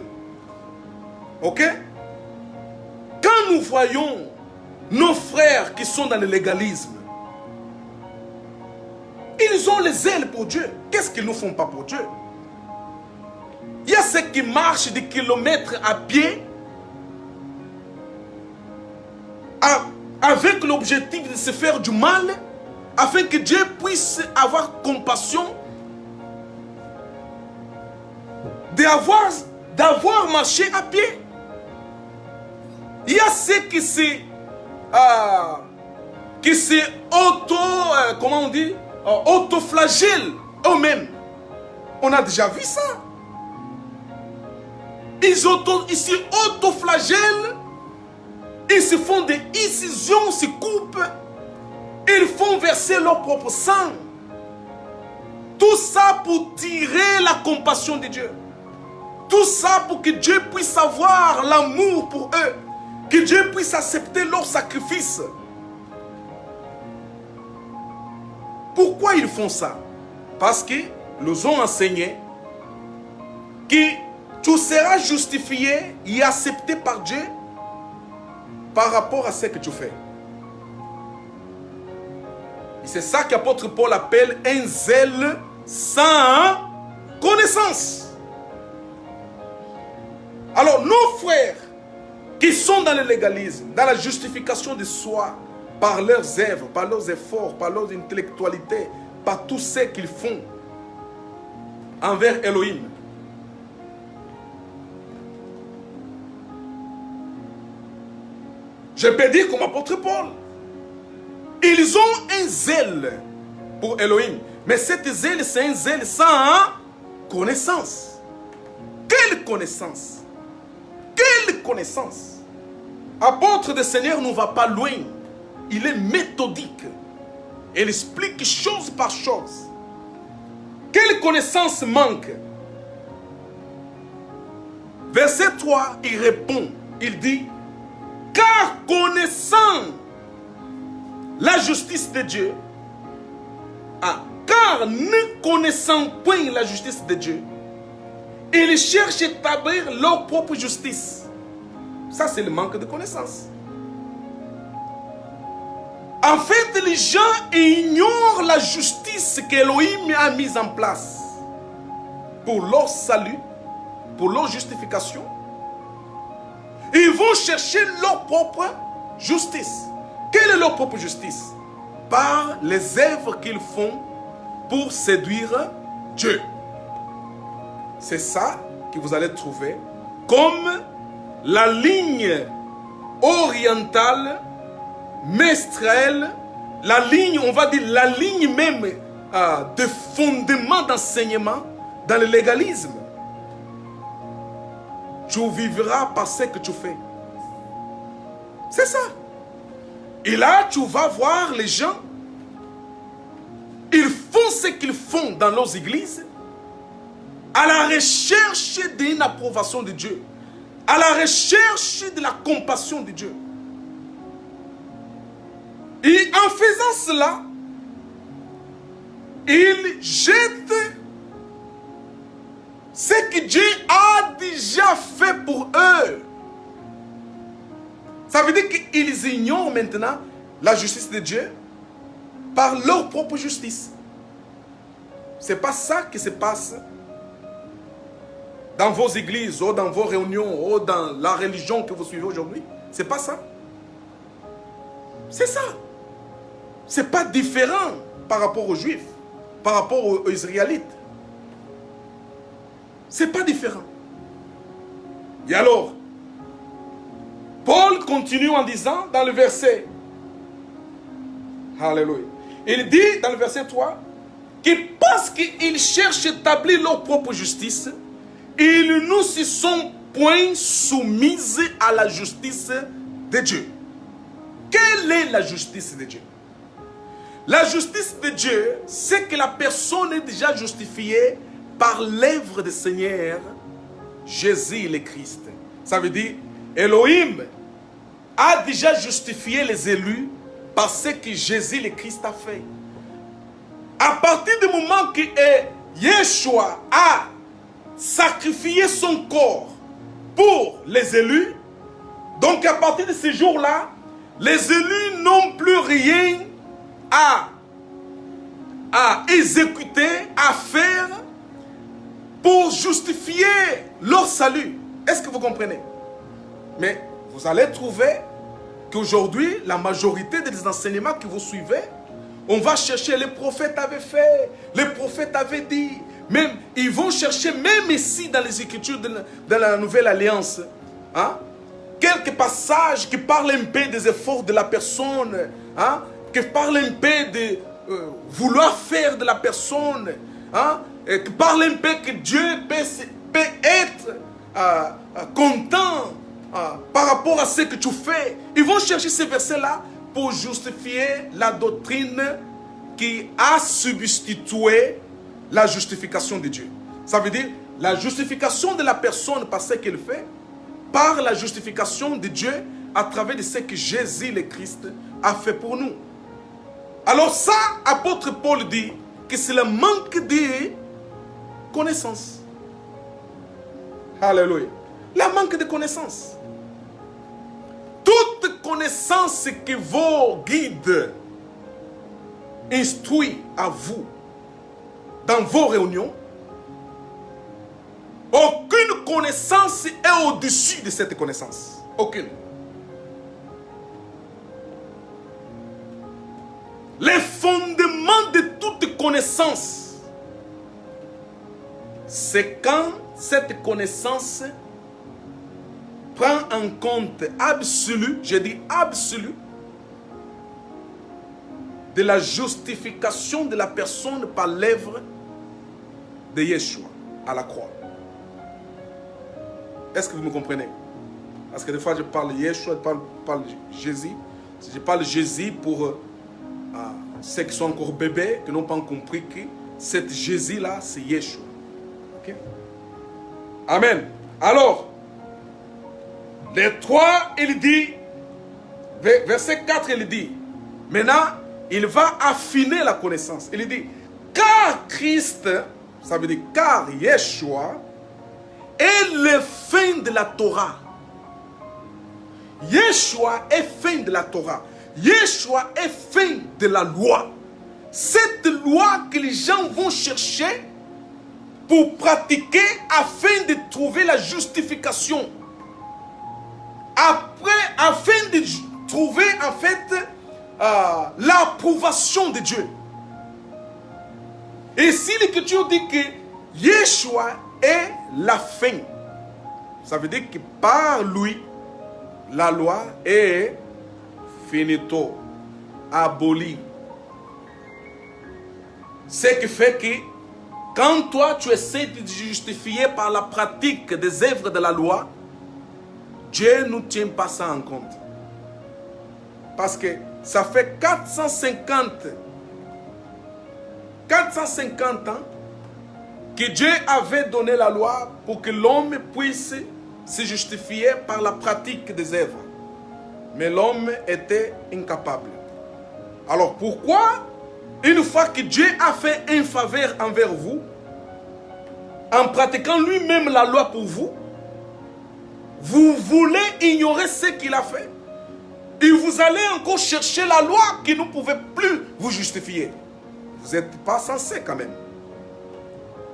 Ok? Quand nous voyons nos frères qui sont dans le légalisme, ils ont les ailes pour Dieu. Qu'est-ce qu'ils ne font pas pour Dieu? Il y a ceux qui marchent des kilomètres à pied avec l'objectif de se faire du mal afin que Dieu puisse avoir compassion d'avoir marché à pied. Il y a ceux qui se autoflagellent eux-mêmes. On a déjà vu ça. Ils se autoflagellent, ils se font des incisions, se coupent, ils font verser leur propre sang. Tout ça pour tirer la compassion de Dieu. Tout ça pour que Dieu puisse avoir l'amour pour eux. Que Dieu puisse accepter leur sacrifice. Pourquoi ils font ça? Parce qu'ils nous ont enseigné que tu seras justifié et accepté par Dieu par rapport à ce que tu fais. Et c'est ça qu'apôtre Paul appelle un zèle sans connaissance. Alors nos frères qui sont dans le légalisme, dans la justification de soi, par leurs œuvres, par leurs efforts, par leur intellectualité, par tout ce qu'ils font envers Elohim. Je peux dire comme apôtre Paul, ils ont un zèle pour Elohim. Mais cette zèle, c'est un zèle sans connaissance. Quelle connaissance? Quelle connaissance? Apôtre du Seigneur ne va pas loin. Il est méthodique. Il explique chose par chose. Quelle connaissance manque? Verset 3, il répond. Il dit, car connaissant la justice de Dieu, car ne connaissant point la justice de Dieu, ils cherchent à établir leur propre justice. Ça, c'est le manque de connaissance. En fait, les gens ignorent la justice qu'Elohim a mise en place pour leur salut, pour leur justification. Ils vont chercher leur propre justice. Quelle est leur propre justice? Par les œuvres qu'ils font pour séduire Dieu. C'est ça que vous allez trouver comme la ligne orientale, mestrelle, la ligne, on va dire la ligne même de fondement d'enseignement dans le légalisme. Tu vivras par ce que tu fais. C'est ça. Et là, tu vas voir les gens, ils font ce qu'ils font dans leurs églises à la recherche d'une approbation de Dieu, à la recherche de la compassion de Dieu. Et en faisant cela, ils jettent ce que Dieu a déjà fait pour eux. Ça veut dire qu'ils ignorent maintenant la justice de Dieu par leur propre justice. Ce n'est pas ça qui se passe dans vos églises, ou dans vos réunions, ou dans la religion que vous suivez aujourd'hui. Ce n'est pas ça. C'est ça. Ce n'est pas différent par rapport aux Juifs, par rapport aux Israélites. Ce n'est pas différent. Et alors, Paul continue en disant dans le verset, Alléluia, il dit dans le verset 3, que parce qu'ils cherchent à établir leur propre justice, ils ne se sont point soumis à la justice de Dieu. Quelle est la justice de Dieu? La justice de Dieu, c'est que la personne est déjà justifiée par l'œuvre du Seigneur Jésus le Christ. Ça veut dire, Elohim a déjà justifié les élus par ce que Jésus le Christ a fait. À partir du moment que Yeshua a sacrifié son corps pour les élus, donc à partir de ce jour-là, les élus n'ont plus rien à exécuter, à faire pour justifier leur salut. Est-ce que vous comprenez? Mais vous allez trouver qu'aujourd'hui, la majorité des enseignements que vous suivez, on va chercher, les prophètes avaient fait, les prophètes avaient dit, même, ils vont chercher, même ici dans les Écritures de la Nouvelle Alliance, hein, quelques passages qui parlent un peu des efforts de la personne, hein, qui parlent un peu de vouloir faire de la personne, hein, qui parlent un peu que Dieu peut être content par rapport à ce que tu fais. Ils vont chercher ces versets-là pour justifier la doctrine qui a substitué la justification de Dieu. Ça veut dire la justification de la personne par ce qu'elle fait, par la justification de Dieu à travers de ce que Jésus le Christ a fait pour nous. Alors ça, apôtre Paul dit que c'est le manque de connaissance. Alléluia. Le manque de connaissance. Toute connaissance que vos guides instruisent à vous dans vos réunions, aucune connaissance est au-dessus de cette connaissance. Aucune. Les fondements de toute connaissance, c'est quand cette connaissance prend en compte absolu, je dis absolu, de la justification de la personne par l'œuvre de Yeshua à la croix. Est-ce que vous me comprenez? Parce que des fois je parle de Yeshua, je parle de Jésus. Je parle de Jésus pour ceux qui sont encore bébés, qui n'ont pas compris que cet Jésus-là, c'est Yeshua. Okay? Amen. Alors, les 3, il dit, verset 4, il dit, maintenant, il va affiner la connaissance. Il dit, car Christ, ça veut dire car Yeshua, est le fin de la Torah. Yeshua est fin de la Torah. Yeshua est fin de la loi. Cette loi que les gens vont chercher pour pratiquer afin de trouver la justification. Après, afin de trouver en fait l'approbation de Dieu. Et si l'Écriture dit que Yeshua est la fin, ça veut dire que par lui, la loi est finito, abolie. Ce qui fait que quand toi tu essaies de te justifier par la pratique des œuvres de la loi, Dieu ne tient pas ça en compte. Parce que ça fait 450 ans que Dieu avait donné la loi pour que l'homme puisse se justifier par la pratique des œuvres. Mais l'homme était incapable. Alors pourquoi, une fois que Dieu a fait un faveur envers vous, en pratiquant lui-même la loi pour vous, vous voulez ignorer ce qu'il a fait? Et vous allez encore chercher la loi qui ne pouvait plus vous justifier. Vous n'êtes pas censé quand même.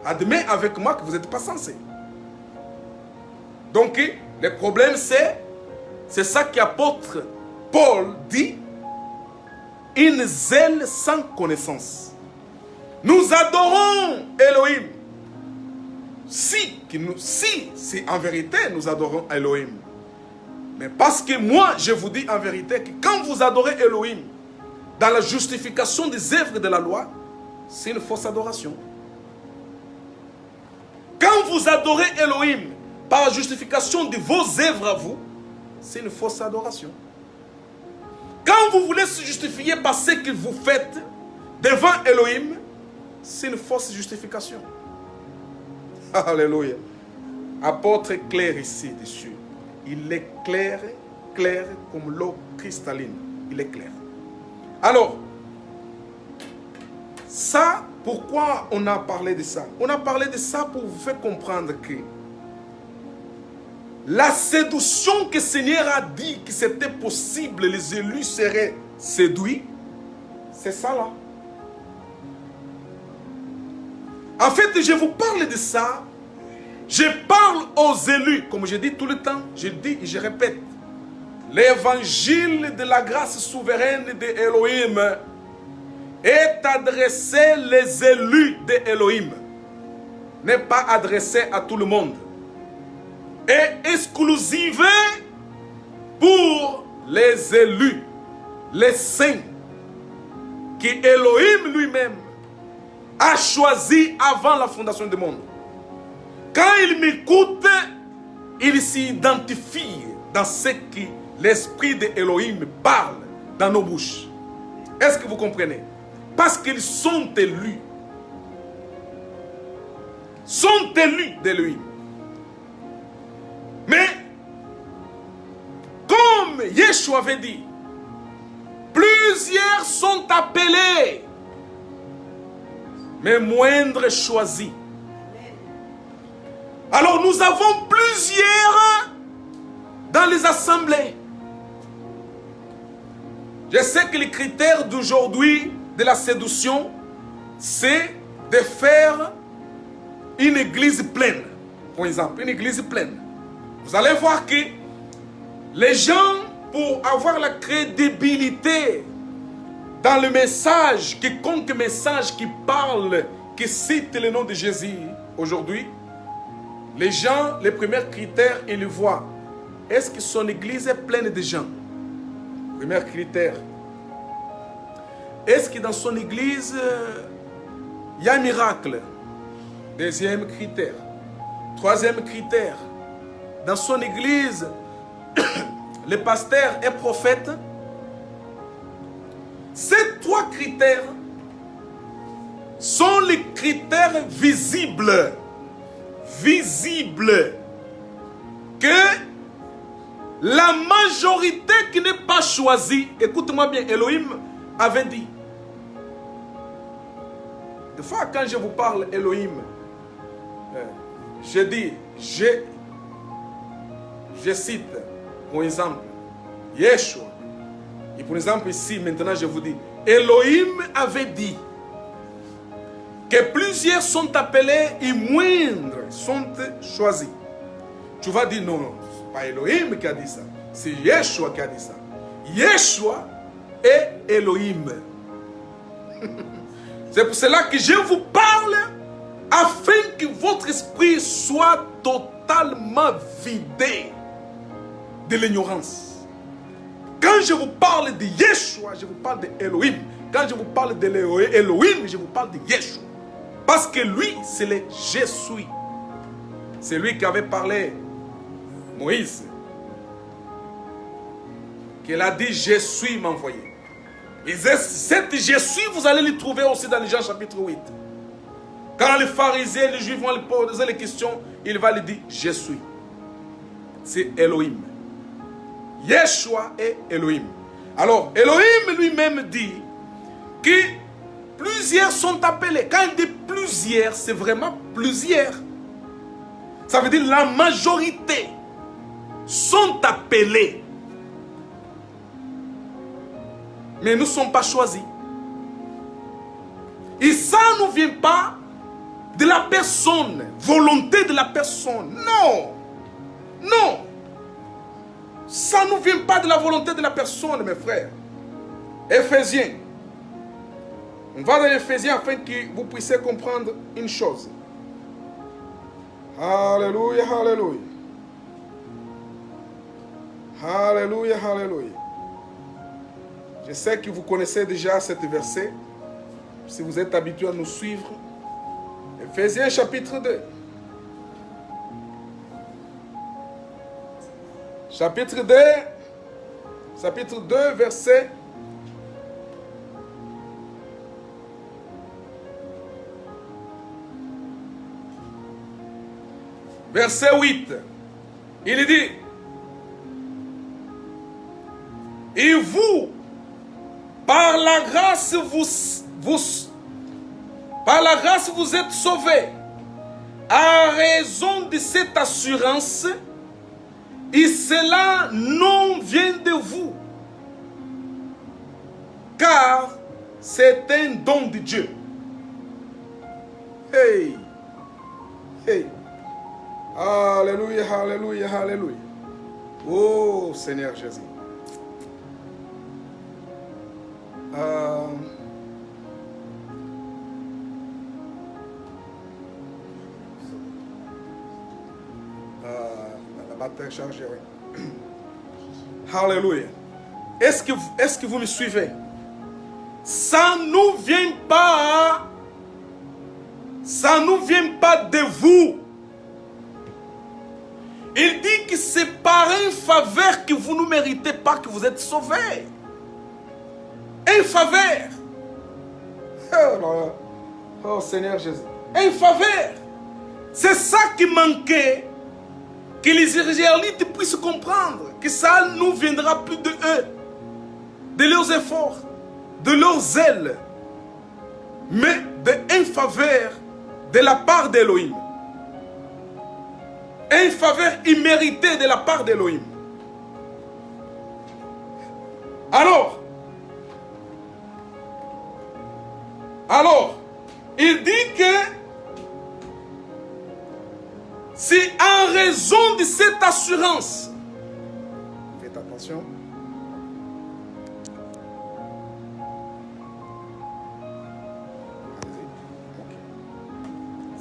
Admets avec moi que vous n'êtes pas censé. Donc, le problème c'est ça qu'apôtre Paul dit, une zèle sans connaissance. Nous adorons Elohim. Si en vérité nous adorons Elohim. Mais parce que moi, je vous dis en vérité que quand vous adorez Elohim, dans la justification des œuvres de la loi, c'est une fausse adoration. Quand vous adorez Elohim par la justification de vos œuvres à vous, c'est une fausse adoration. Quand vous voulez se justifier par ce que vous faites devant Elohim, c'est une fausse justification. Alléluia. Apôtre clair ici dessus. Il est clair, clair comme l'eau cristalline. Il est clair. Alors, ça, pourquoi on a parlé de ça? On a parlé de ça pour vous faire comprendre que la séduction que le Seigneur a dit que c'était possible, les élus seraient séduits, c'est ça là. En fait, je vous parle de ça. Je parle aux élus, comme je dis tout le temps, je dis et je répète. L'évangile de la grâce souveraine de Elohim est adressé aux élus de Elohim. N'est pas adressé à tout le monde. Et exclusive pour les élus, les saints, que Elohim lui-même a choisi avant la fondation du monde. Quand il m'écoute, il s'identifie dans ce que l'esprit de Elohim parle dans nos bouches. Est-ce que vous comprenez? Parce qu'ils sont élus. Sont élus d'Elohim. Mais, comme Yeshua avait dit, plusieurs sont appelés, mais moindres choisis. Alors nous avons plusieurs dans les assemblées. Je sais que les critères d'aujourd'hui de la séduction, c'est de faire une église pleine. Par exemple, une église pleine. Vous allez voir que les gens, pour avoir la crédibilité dans le message, quiconque message qui parle, qui cite le nom de Jésus aujourd'hui, les gens, les premiers critères, ils voient. Est-ce que son église est pleine de gens? Premier critère. est-ce que dans son église, il y a un miracle? Deuxième critère. Troisième critère. Dans son église, le pasteur est prophète. Ces trois critères sont les critères visibles. Visibles. Que la majorité qui n'est pas choisie, écoute-moi bien, Elohim avait dit. Des fois, quand je vous parle Elohim, je dis, je cite, pour exemple, Yeshua. Et pour exemple, ici, maintenant, je vous dis, Elohim avait dit que plusieurs sont appelés et moindres sont choisis. Tu vas dire, non, non, c'est pas Elohim qui a dit ça. C'est Yeshua qui a dit ça. Yeshua est Elohim. C'est pour cela que je vous parle afin que votre esprit soit totalement vidé de l'ignorance. Quand je vous parle de Yeshua, je vous parle de Elohim. Quand je vous parle de Elohim, je vous parle de Yeshua. Parce que lui, c'est le je suis. C'est lui qui avait parlé, Moïse. Qu'il a dit, je suis m'envoyé. Et cette je suis, vous allez le trouver aussi dans les Jean chapitre 8. Quand les pharisiens, les juifs vont lui poser les questions, il va lui dire, je suis. C'est Elohim. Yeshua est Elohim. Alors, Elohim lui-même dit que plusieurs sont appelés. Quand il dit plusieurs, c'est vraiment plusieurs. Ça veut dire la majorité sont appelés. Mais nous ne sommes pas choisis. Et ça ne vient pas de la personne, volonté de la personne. Non. Non. Ça ne vient pas de la volonté de la personne, mes frères. Éphésiens. On va dans Éphésiens afin que vous puissiez comprendre une chose. Alléluia, alléluia. Alléluia, alléluia. Je sais que vous connaissez déjà cet verset. Si vous êtes habitué à nous suivre. Éphésiens chapitre 2. Chapitre 2, verset. Verset 8. Il dit, et vous, par la grâce, vous êtes sauvés à raison de cette assurance, et cela non vient de vous, car c'est un don de Dieu. Hey, hey, alléluia, alléluia, alléluia. Oh Seigneur Jésus. La batterie chargée, oui. Alléluia. Est-ce que vous me suivez? Ça ne vient pas de vous. Il dit que c'est par une faveur que vous ne méritez pas que vous êtes sauvés. Une faveur. Oh Seigneur Jésus. Une faveur. C'est ça qui manquait. Que les Israélites puissent comprendre que ça ne viendra plus de eux, de leurs efforts, de leurs ailes, mais d'une faveur de la part d'Elohim. Une faveur imméritée de la part d'Elohim. Alors, il dit que c'est en raison de cette assurance. Faites attention.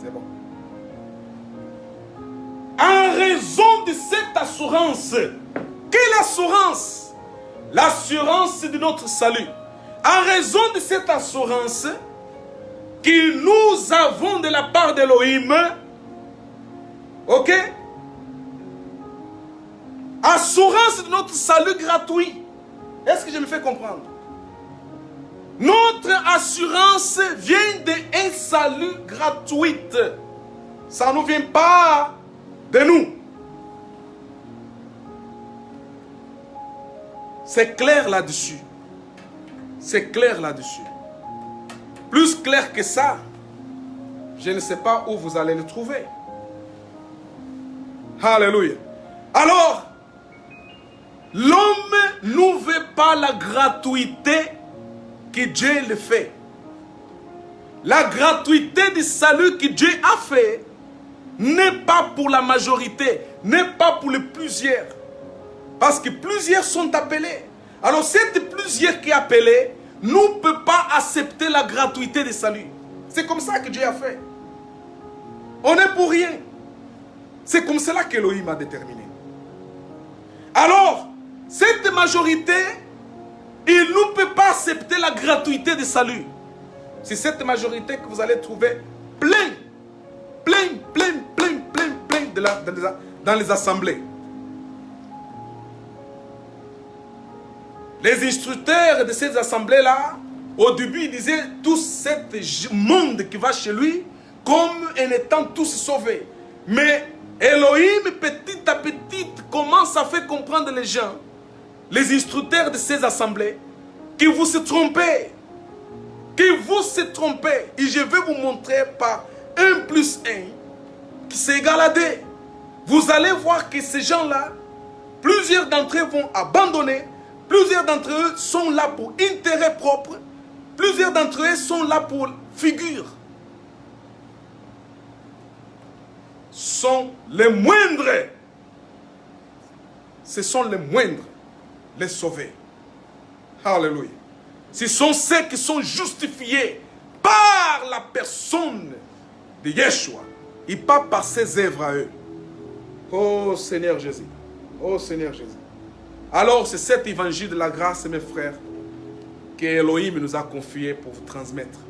C'est bon. En raison de cette assurance. Quelle assurance? L'assurance de notre salut. En raison de cette assurance que nous avons de la part d'Élohim, ok? Assurance de notre salut gratuit. Est-ce que je me fais comprendre? Notre assurance vient d'un salut gratuit. Ça ne vient pas de nous. C'est clair là-dessus. C'est clair là-dessus. Plus clair que ça, je ne sais pas où vous allez le trouver. Alléluia. Alors, l'homme ne veut pas la gratuité que Dieu le fait. La gratuité du salut que Dieu a fait n'est pas pour la majorité, n'est pas pour les plusieurs. Parce que plusieurs sont appelés. Alors cette plusieurs qui est appelée ne peut pas accepter la gratuité du salut. C'est comme ça que Dieu a fait. On n'est pour rien. C'est comme cela qu'Élohim a déterminé. Alors, cette majorité, il ne peut pas accepter la gratuité du salut. C'est cette majorité que vous allez trouver plein dans les assemblées. Les instructeurs de ces assemblées-là, au début, ils disaient tout ce monde qui va chez lui comme en étant tous sauvés. Mais Elohim, petit à petit, commence à faire comprendre les gens, les instructeurs de ces assemblées, que vous se trompez. Que vous se trompez. Et je vais vous montrer par 1 plus 1 qui c'est égal à 2. Vous allez voir que ces gens-là, plusieurs d'entre eux vont abandonner. Plusieurs d'entre eux sont là pour intérêt propre. Plusieurs d'entre eux sont là pour figure. Sont les moindres. Ce sont les moindres, les sauvés. Alléluia. Ce sont ceux qui sont justifiés par la personne de Yeshua et pas par ses œuvres à eux. Oh Seigneur Jésus. Oh Seigneur Jésus. Alors c'est cet évangile de la grâce, mes frères, que Elohim nous a confié pour vous transmettre.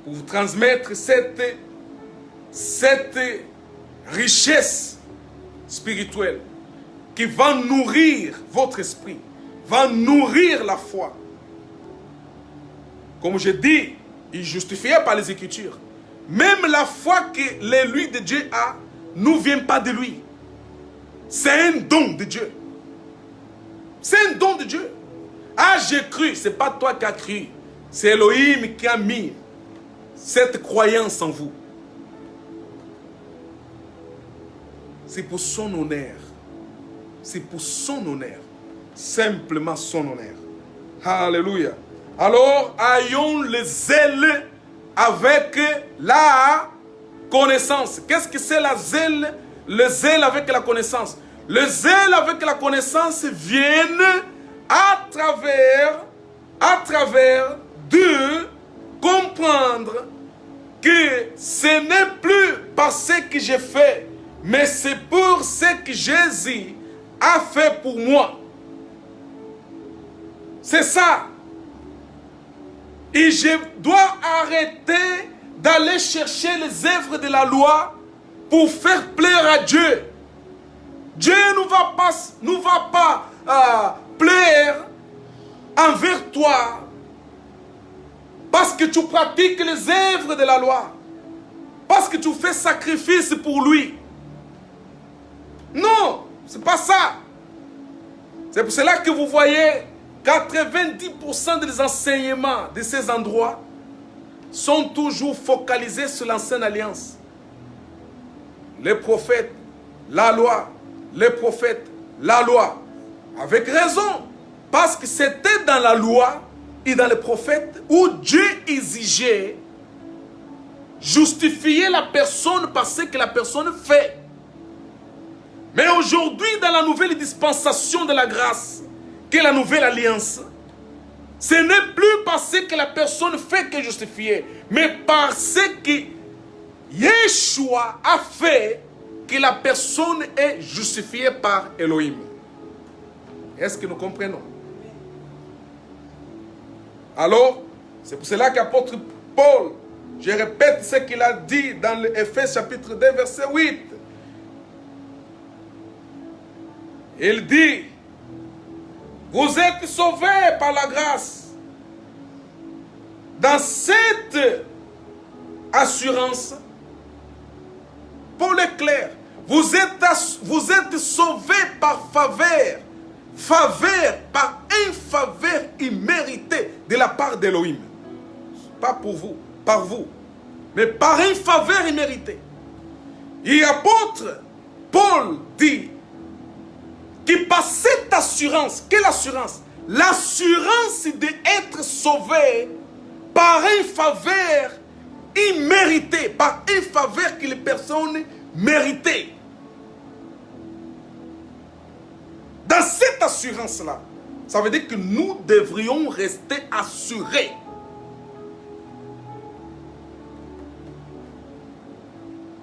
Pour vous transmettre cette richesse spirituelle qui va nourrir votre esprit, va nourrir la foi. Comme je dis, il est justifié par les Écritures. Même la foi que l'élu de Dieu a ne vient pas de lui. C'est un don de Dieu. C'est un don de Dieu. Ah, j'ai cru. Ce n'est pas toi qui as cru. C'est Elohim qui a mis cette croyance en vous. C'est pour son honneur. C'est pour son honneur. Simplement son honneur. Alléluia. Alors, ayons le zèle avec la connaissance. Qu'est-ce que c'est la zèle? Le zèle avec la connaissance. Le zèle avec la connaissance vient à travers de comprendre que ce n'est plus par ce que j'ai fait, mais c'est pour ce que Jésus a fait pour moi. C'est ça. Et je dois arrêter d'aller chercher les œuvres de la loi pour faire plaire à Dieu. Dieu ne va pas plaire envers toi parce que tu pratiques les œuvres de la loi, parce que tu fais sacrifice pour lui. Non, c'est pas ça. C'est pour cela que vous voyez 90% des enseignements de ces endroits sont toujours focalisés sur l'ancienne alliance. Les prophètes, la loi, les prophètes, la loi. Avec raison. Parce que c'était dans la loi et dans les prophètes où Dieu exigeait justifier la personne par ce que la personne fait. Mais aujourd'hui, dans la nouvelle dispensation de la grâce, qui est la nouvelle alliance, ce n'est plus par ce que la personne fait que justifier, mais par ce que Yeshua a fait que la personne est justifiée par Elohim. Est-ce que nous comprenons? Alors, c'est pour cela qu'apôtre Paul, je répète ce qu'il a dit dans l'Éphésiens chapitre 2, verset 8. Il dit, vous êtes sauvés par la grâce. Dans cette assurance, Paul est clair, vous êtes sauvés par faveur. Faveur, par une faveur imméritée de la part d'Élohim. Pas pour vous, par vous, mais par une faveur imméritée. Et l'apôtre Paul dit que par cette assurance, quelle assurance? L'assurance d'être sauvé par une faveur imméritée, par une faveur que les personnes méritaient. Dans cette assurance-là, ça veut dire que nous devrions rester assurés.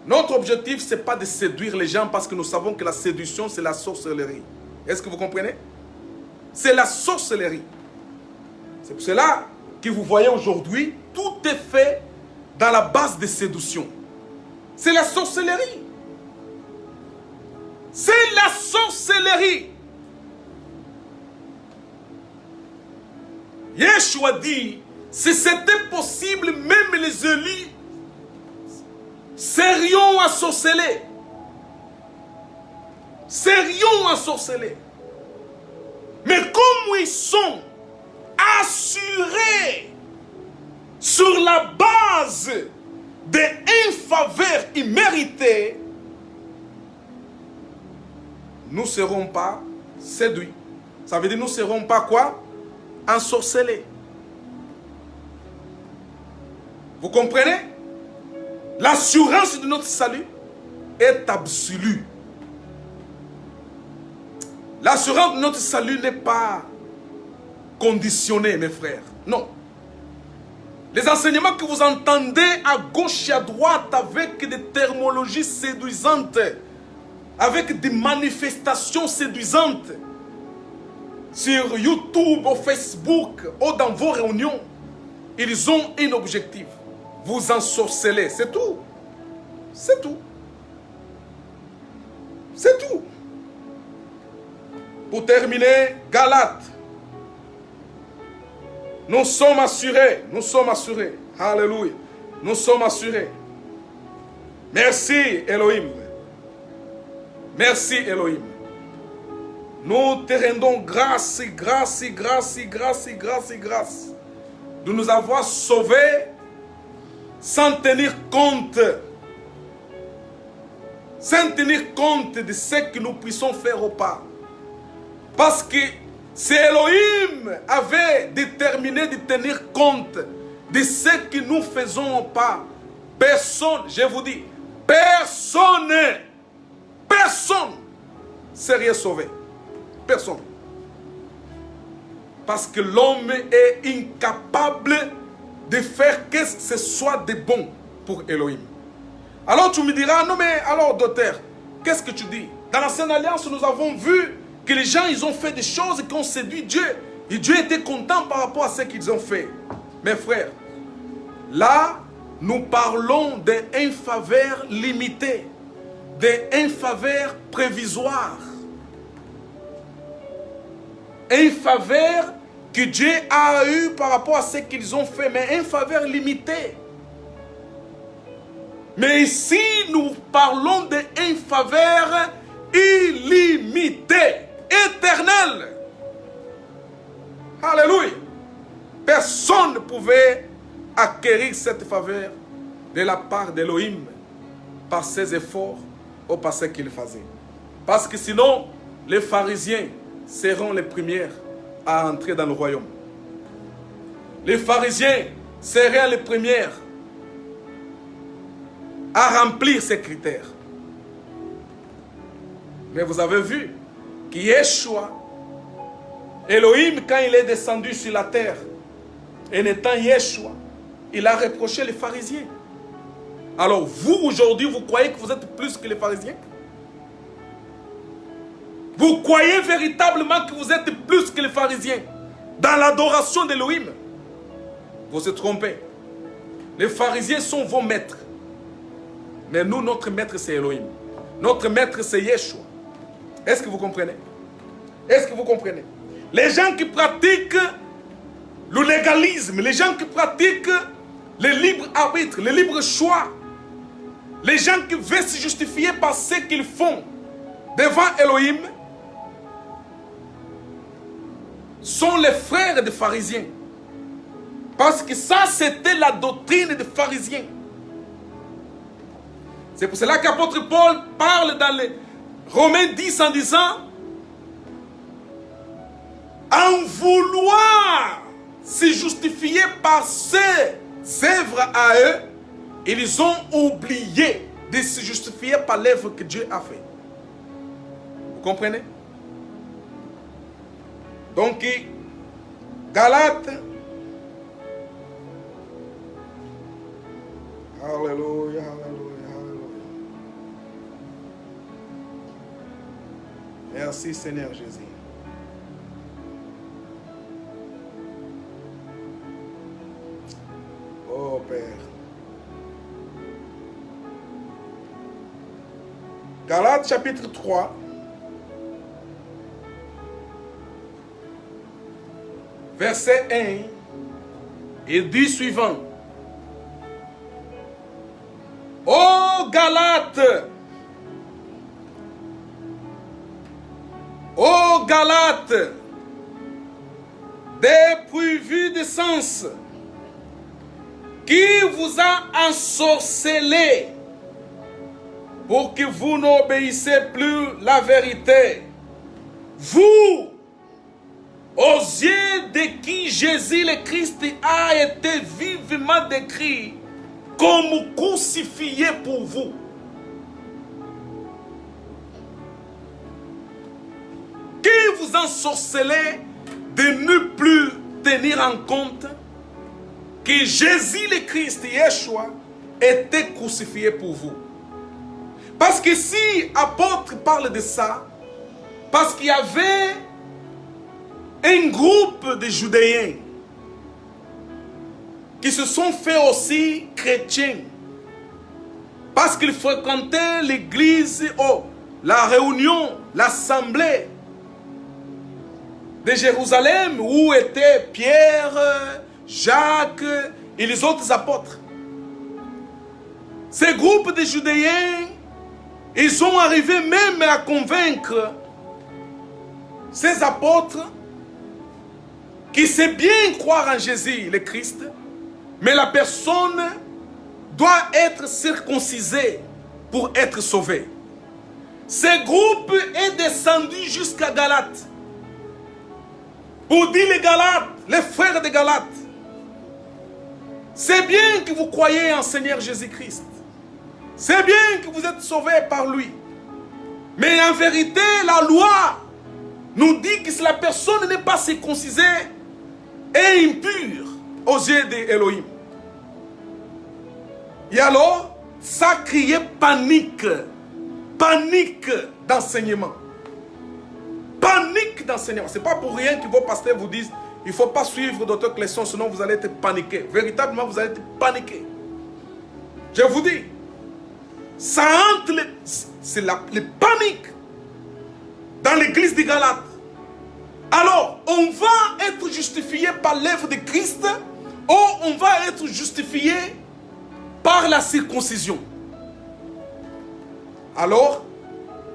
Notre objectif, ce n'est pas de séduire les gens parce que nous savons que la séduction, c'est la sorcellerie. Est-ce que vous comprenez? C'est la sorcellerie. C'est pour cela que vous voyez aujourd'hui, tout est fait dans la base de séduction. C'est la sorcellerie. C'est la sorcellerie. Yeshua dit, si c'était possible, même les élus serions ensorcelés. Serions ensorcelés. Mais comme ils sont assurés sur la base d'une faveur imméritée, nous ne serons pas séduits. Ça veut dire nous ne serons pas quoi? Ensorcelés. Vous comprenez? L'assurance de notre salut est absolue. L'assurance de notre salut n'est pas conditionnée, mes frères. Non. Les enseignements que vous entendez à gauche et à droite avec des terminologies séduisantes, avec des manifestations séduisantes, sur YouTube, au Facebook, ou dans vos réunions, ils ont un objectif. Vous ensorceler, c'est tout. C'est tout. C'est tout. Pour terminer, Galates. Nous sommes assurés. Nous sommes assurés. Alléluia. Nous sommes assurés. Merci Elohim. Merci Elohim. Nous te rendons grâce de nous avoir sauvés sans tenir compte de ce que nous puissions faire ou pas. Parce que si Elohim avait déterminé de tenir compte de ce que nous faisons ou pas, personne, je vous dis, personne serait sauvé. Personne. Parce que l'homme est incapable de faire que ce soit de bon pour Elohim. Alors tu me diras, non mais alors docteur, qu'est-ce que tu dis? Dans l'ancienne alliance, nous avons vu que les gens, ils ont fait des choses qui ont séduit Dieu. Et Dieu était content par rapport à ce qu'ils ont fait. Mes frères, là, nous parlons d'une faveur limitée, d'une faveur prévisoire. Une faveur que Dieu a eue par rapport à ce qu'ils ont fait, mais une faveur limitée. Mais ici, nous parlons d'une faveur illimitée, éternelle. Alléluia. Personne ne pouvait acquérir cette faveur de la part d'Elohim par ses efforts ou par ce qu'il faisait. Parce que sinon, les pharisiens seront les premiers à entrer dans le royaume. Les pharisiens seraient les premiers à remplir ces critères. Mais vous avez vu que Yeshua, Elohim, quand il est descendu sur la terre, en étant Yeshua, il a reproché les pharisiens. Alors vous, aujourd'hui, vous croyez que vous êtes plus que les pharisiens? Vous croyez véritablement que vous êtes plus que les pharisiens dans l'adoration d'Elohim? Vous vous trompez. Les pharisiens sont vos maîtres. Mais nous, notre maître, c'est Elohim. Notre maître, c'est Yeshua. Est-ce que vous comprenez? Est-ce que vous comprenez? Les gens qui pratiquent le légalisme, les gens qui pratiquent le libre arbitre, le libre choix, les gens qui veulent se justifier par ce qu'ils font devant Elohim, sont les frères des pharisiens. Parce que ça, c'était la doctrine des pharisiens. C'est pour cela qu'apôtre Paul parle dans les Romains 10 en disant, en vouloir se justifier par ses œuvres à eux, ils ont oublié de se justifier par l'œuvre que Dieu a fait. Vous comprenez? Donc, Galates, alléluia, alléluia, alléluia. Merci Seigneur Jésus. Oh Père. Galates chapitre 3. Verset 1. Il dit suivant. Ô Galates! Ô Galates! Dépourvus de sens! Qui vous a ensorcelé pour que vous n'obéissez plus la vérité? Vous, aux yeux de qui Jésus le Christ a été vivement décrit comme crucifié pour vous. Qui vous ensorcelez de ne plus tenir en compte que Jésus le Christ, Yeshua, était crucifié pour vous. Parce que si l'apôtre parle de ça, parce qu'il y avait un groupe de Judéens qui se sont fait aussi chrétiens, parce qu'ils fréquentaient l'église, la réunion, l'assemblée de Jérusalem, où étaient Pierre, Jacques et les autres apôtres. Ces groupes de Judéens, ils sont arrivés même à convaincre ces apôtres qui sait bien croire en Jésus, le Christ, mais la personne doit être circoncisée pour être sauvée. Ce groupe est descendu jusqu'à Galates pour dire les Galates, les frères de Galates, c'est bien que vous croyez en Seigneur Jésus-Christ. C'est bien que vous êtes sauvés par lui. Mais en vérité, la loi nous dit que si la personne n'est pas circoncisée, est impure aux yeux d'Elohim. Et alors, ça criait panique. Panique d'enseignement. Panique d'enseignement. Ce n'est pas pour rien que vos pasteurs vous disent il ne faut pas suivre d'autres leçons, sinon vous allez être paniqué. Véritablement, vous allez être paniqué. Je vous dis, ça entre, c'est les paniques dans l'église de Galates. Alors, on va être justifié par l'œuvre de Christ ou on va être justifié par la circoncision. Alors,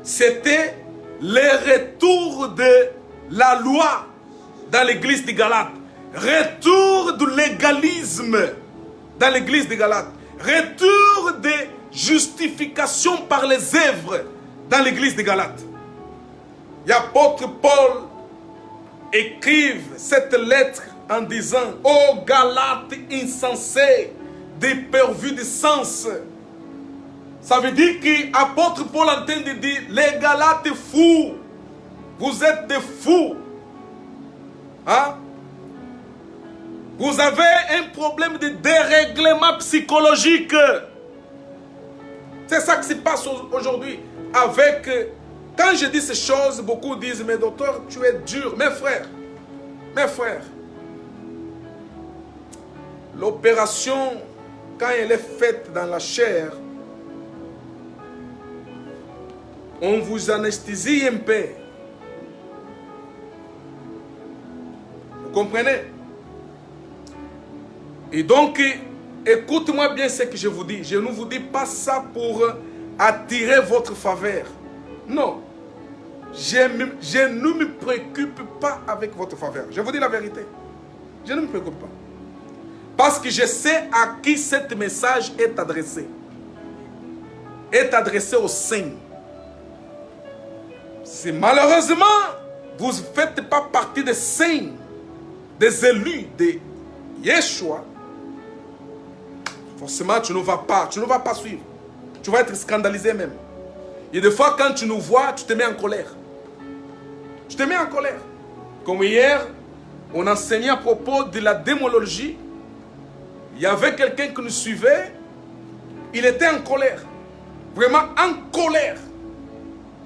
c'était le retour de la loi dans l'église de Galates. Retour du légalisme dans l'église de Galates. Retour de justification par les œuvres dans l'église de Galates. L'apôtre Paul écrive cette lettre en disant « Ô Galates insensés, dépourvus de sens ». Ça veut dire que l'apôtre Paul est en train de dire « Les Galates fous, vous êtes des fous. Hein? Vous avez un problème de dérèglement psychologique. » C'est ça qui se passe aujourd'hui avec... Quand je dis ces choses, beaucoup disent « Mais docteur, tu es dur. » Mes frères, l'opération, quand elle est faite dans la chair, on vous anesthésie un peu. Vous comprenez? Et donc, écoute-moi bien ce que je vous dis. Je ne vous dis pas ça pour attirer votre faveur. Non. Je ne me préoccupe pas avec votre faveur. Je vous dis la vérité. Je ne me préoccupe pas. Parce que je sais à qui ce message est adressé. Est adressé aux saints. Si malheureusement, vous ne faites pas partie des saints, des élus de Yeshua, forcément tu ne vas pas suivre. Tu vas être scandalisé même. Et des fois, quand tu nous vois, tu te mets en colère. Tu te mets en colère. Comme hier, on enseignait à propos de la démonologie. Il y avait quelqu'un qui nous suivait. Il était en colère. Vraiment en colère.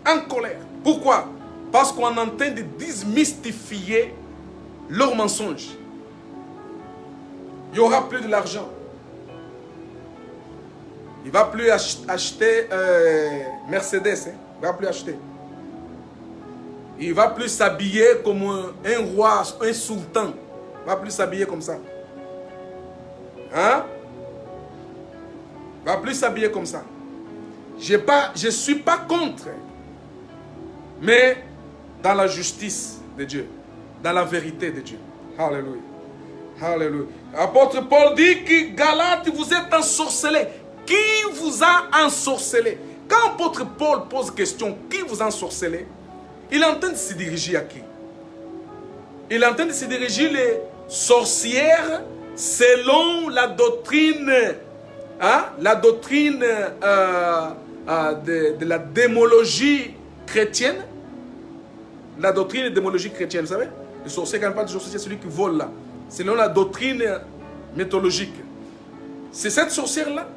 En colère. Pourquoi? Parce qu'on est en train de démystifier leurs mensonges. Il n'y aura plus de l'argent. Il ne va plus acheter Mercedes. Hein? Il ne va plus acheter. Il ne va plus s'habiller comme un roi, un sultan. Il ne va plus s'habiller comme ça. Hein? Il ne va plus s'habiller comme ça. Je ne suis pas contre. Mais dans la justice de Dieu. Dans la vérité de Dieu. Alléluia. Alléluia. Apôtre Paul dit que Galates, vous êtes ensorcelés. Qui vous a ensorcelé? Quand apôtre Paul pose question, qui vous a ensorcelé? Il est en train de se diriger à qui? Il est en train de se diriger les sorcières selon la doctrine, hein? La doctrine de la démologie chrétienne. La doctrine de démologie chrétienne, vous savez? Le sorcier, quand on parle de sorcier, c'est celui qui vole là. Selon la doctrine mythologique. C'est cette sorcière-là.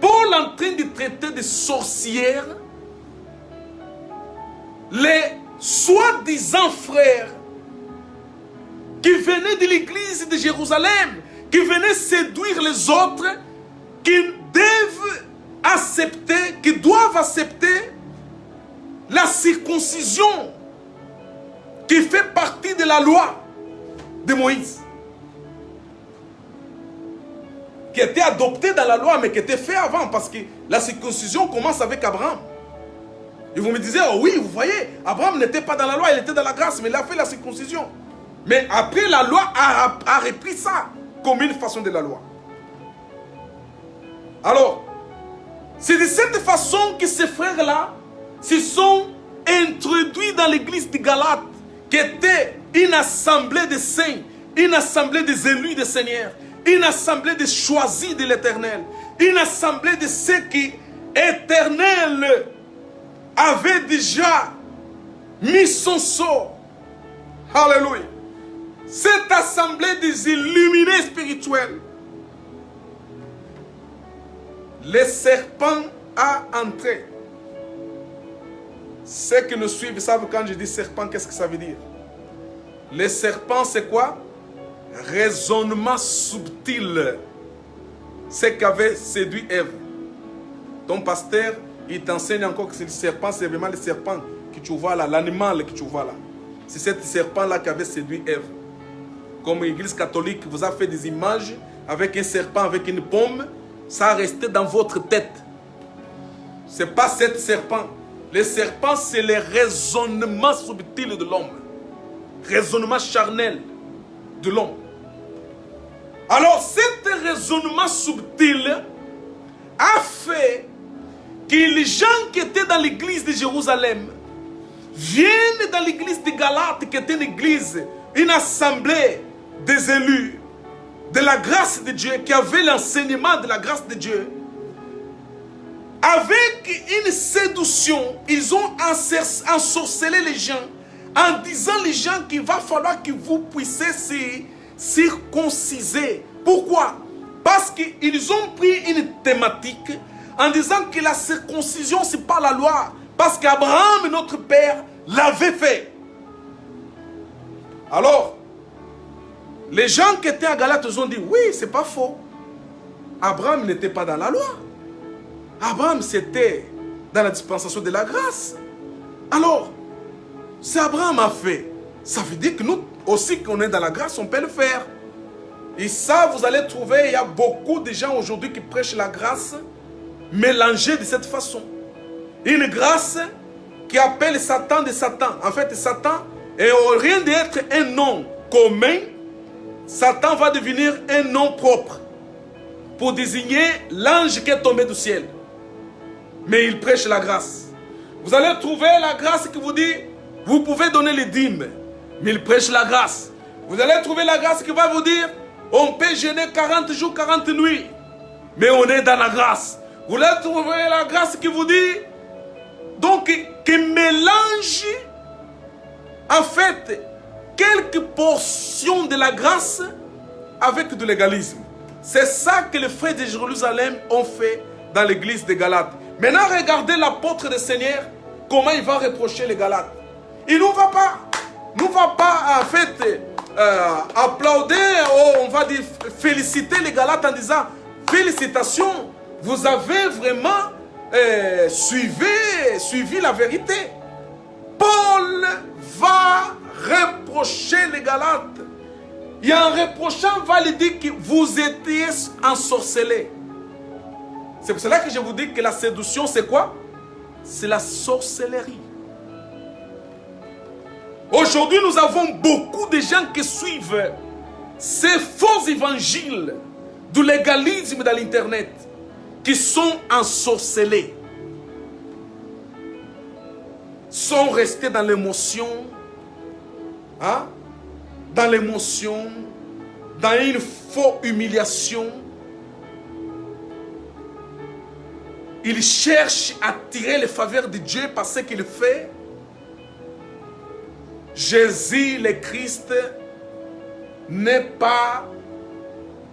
Paul est en train de traiter de sorcières les soi-disant frères qui venaient de l'église de Jérusalem, qui venaient séduire les autres, qui doivent accepter la circoncision qui fait partie de la loi de Moïse. Qui était adoptée dans la loi, mais qui était fait avant, parce que la circoncision commence avec Abraham. Et vous me disiez, oh oui, vous voyez, Abraham n'était pas dans la loi, il était dans la grâce, mais il a fait la circoncision. Mais après, la loi a repris ça comme une façon de la loi. Alors, c'est de cette façon que ces frères-là se sont introduits dans l'église de Galates, qui était une assemblée de saints, une assemblée des élus du Seigneur, une assemblée de choisis de l'Éternel, une assemblée de ceux qui, éternel, avaient déjà mis son sort. Alléluia. Cette assemblée des illuminés spirituels, le serpent a entré. Ceux qui nous suivent savent quand je dis serpent, qu'est-ce que ça veut dire? Le serpent, c'est quoi? Raisonnement subtil. Ce qu'avait séduit Ève. Ton pasteur, il t'enseigne encore que c'est le serpent, c'est vraiment le serpent que tu vois là, l'animal que tu vois là. C'est cet serpent-là qui avait séduit Ève. Comme l'église catholique vous a fait des images avec un serpent, avec une pomme, ça a resté dans votre tête. Ce n'est pas cet serpent. Le serpent, c'est le raisonnement subtil de l'homme. Raisonnement charnel de l'homme. Alors, cet raisonnement subtil a fait que les gens qui étaient dans l'église de Jérusalem viennent dans l'église de Galates, qui était une église, une assemblée des élus, de la grâce de Dieu, qui avait l'enseignement de la grâce de Dieu. Avec une séduction, ils ont ensorcelé les gens en disant les gens qu'il va falloir que vous puissiez se circonciser. Pourquoi? Parce qu'ils ont pris une thématique en disant que la circoncision, ce n'est pas la loi. Parce qu'Abraham, notre père, l'avait fait. Alors, Les gens qui étaient à Galate ont dit, oui, c'est pas faux. Abraham n'était pas dans la loi. Abraham, c'était dans la dispensation de la grâce. Alors, si Abraham a fait, ça veut dire que nous aussi, qu'on est dans la grâce, on peut le faire. Et ça, vous allez trouver, il y a beaucoup de gens aujourd'hui qui prêchent la grâce mélangée de cette façon. Une grâce qui appelle Satan de Satan. En fait, Satan, et au rien d'être un nom commun, Satan va devenir un nom propre pour désigner l'ange qui est tombé du ciel. Mais il prêche la grâce. Vous allez trouver la grâce qui vous dit, vous pouvez donner les dîmes, mais il prêche la grâce. Vous allez trouver la grâce qui va vous dire, on peut jeûner 40 jours, 40 nuits, mais on est dans la grâce. Vous allez trouver la grâce qui vous dit, donc, qui mélange, en fait, quelques portions de la grâce avec du légalisme. C'est ça que les frères de Jérusalem ont fait dans l'église de Galates. Maintenant, regardez l'apôtre du Seigneur, comment il va reprocher les Galates. Il ne va pas, en fait, applaudir, ou on va dire féliciter les Galates en disant, félicitations, vous avez vraiment suivi la vérité. Paul va reprocher les Galates. Et en reprochant, va lui dire que vous étiez ensorcelés. C'est pour cela que je vous dis que la séduction, c'est quoi? C'est la sorcellerie. Aujourd'hui, nous avons beaucoup de gens qui suivent ces faux évangiles du légalisme dans l'internet, qui sont ensorcelés, sont restés dans l'émotion, hein? Dans l'émotion, dans une fausse humiliation. Il cherche à tirer les faveurs de Dieu par ce qu'il fait. Jésus, le Christ, n'est pas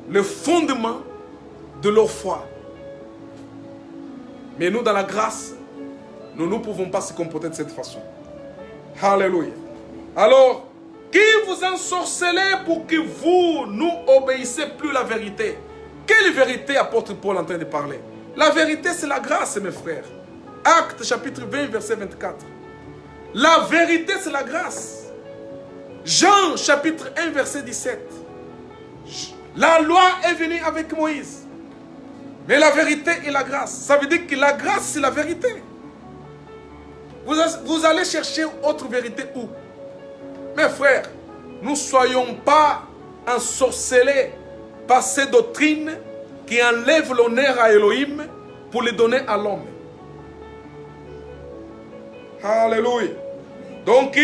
le fondement de leur foi. Mais nous, dans la grâce, nous ne pouvons pas se comporter de cette façon. Alléluia. Alors, qui vous ensorcelez pour que vous nous obéissez plus la vérité? Quelle vérité apôtre Paul en train de parler? La vérité, c'est la grâce, mes frères. Actes chapitre 20, verset 24. La vérité, c'est la grâce. Jean chapitre 1, verset 17. La loi est venue avec Moïse. Mais la vérité est la grâce. Ça veut dire que la grâce, c'est la vérité. Vous allez chercher autre vérité où? Mes frères, nous ne soyons pas ensorcelés par ces doctrines qui enlèvent l'honneur à Elohim pour le donner à l'homme. Alléluia. Donc,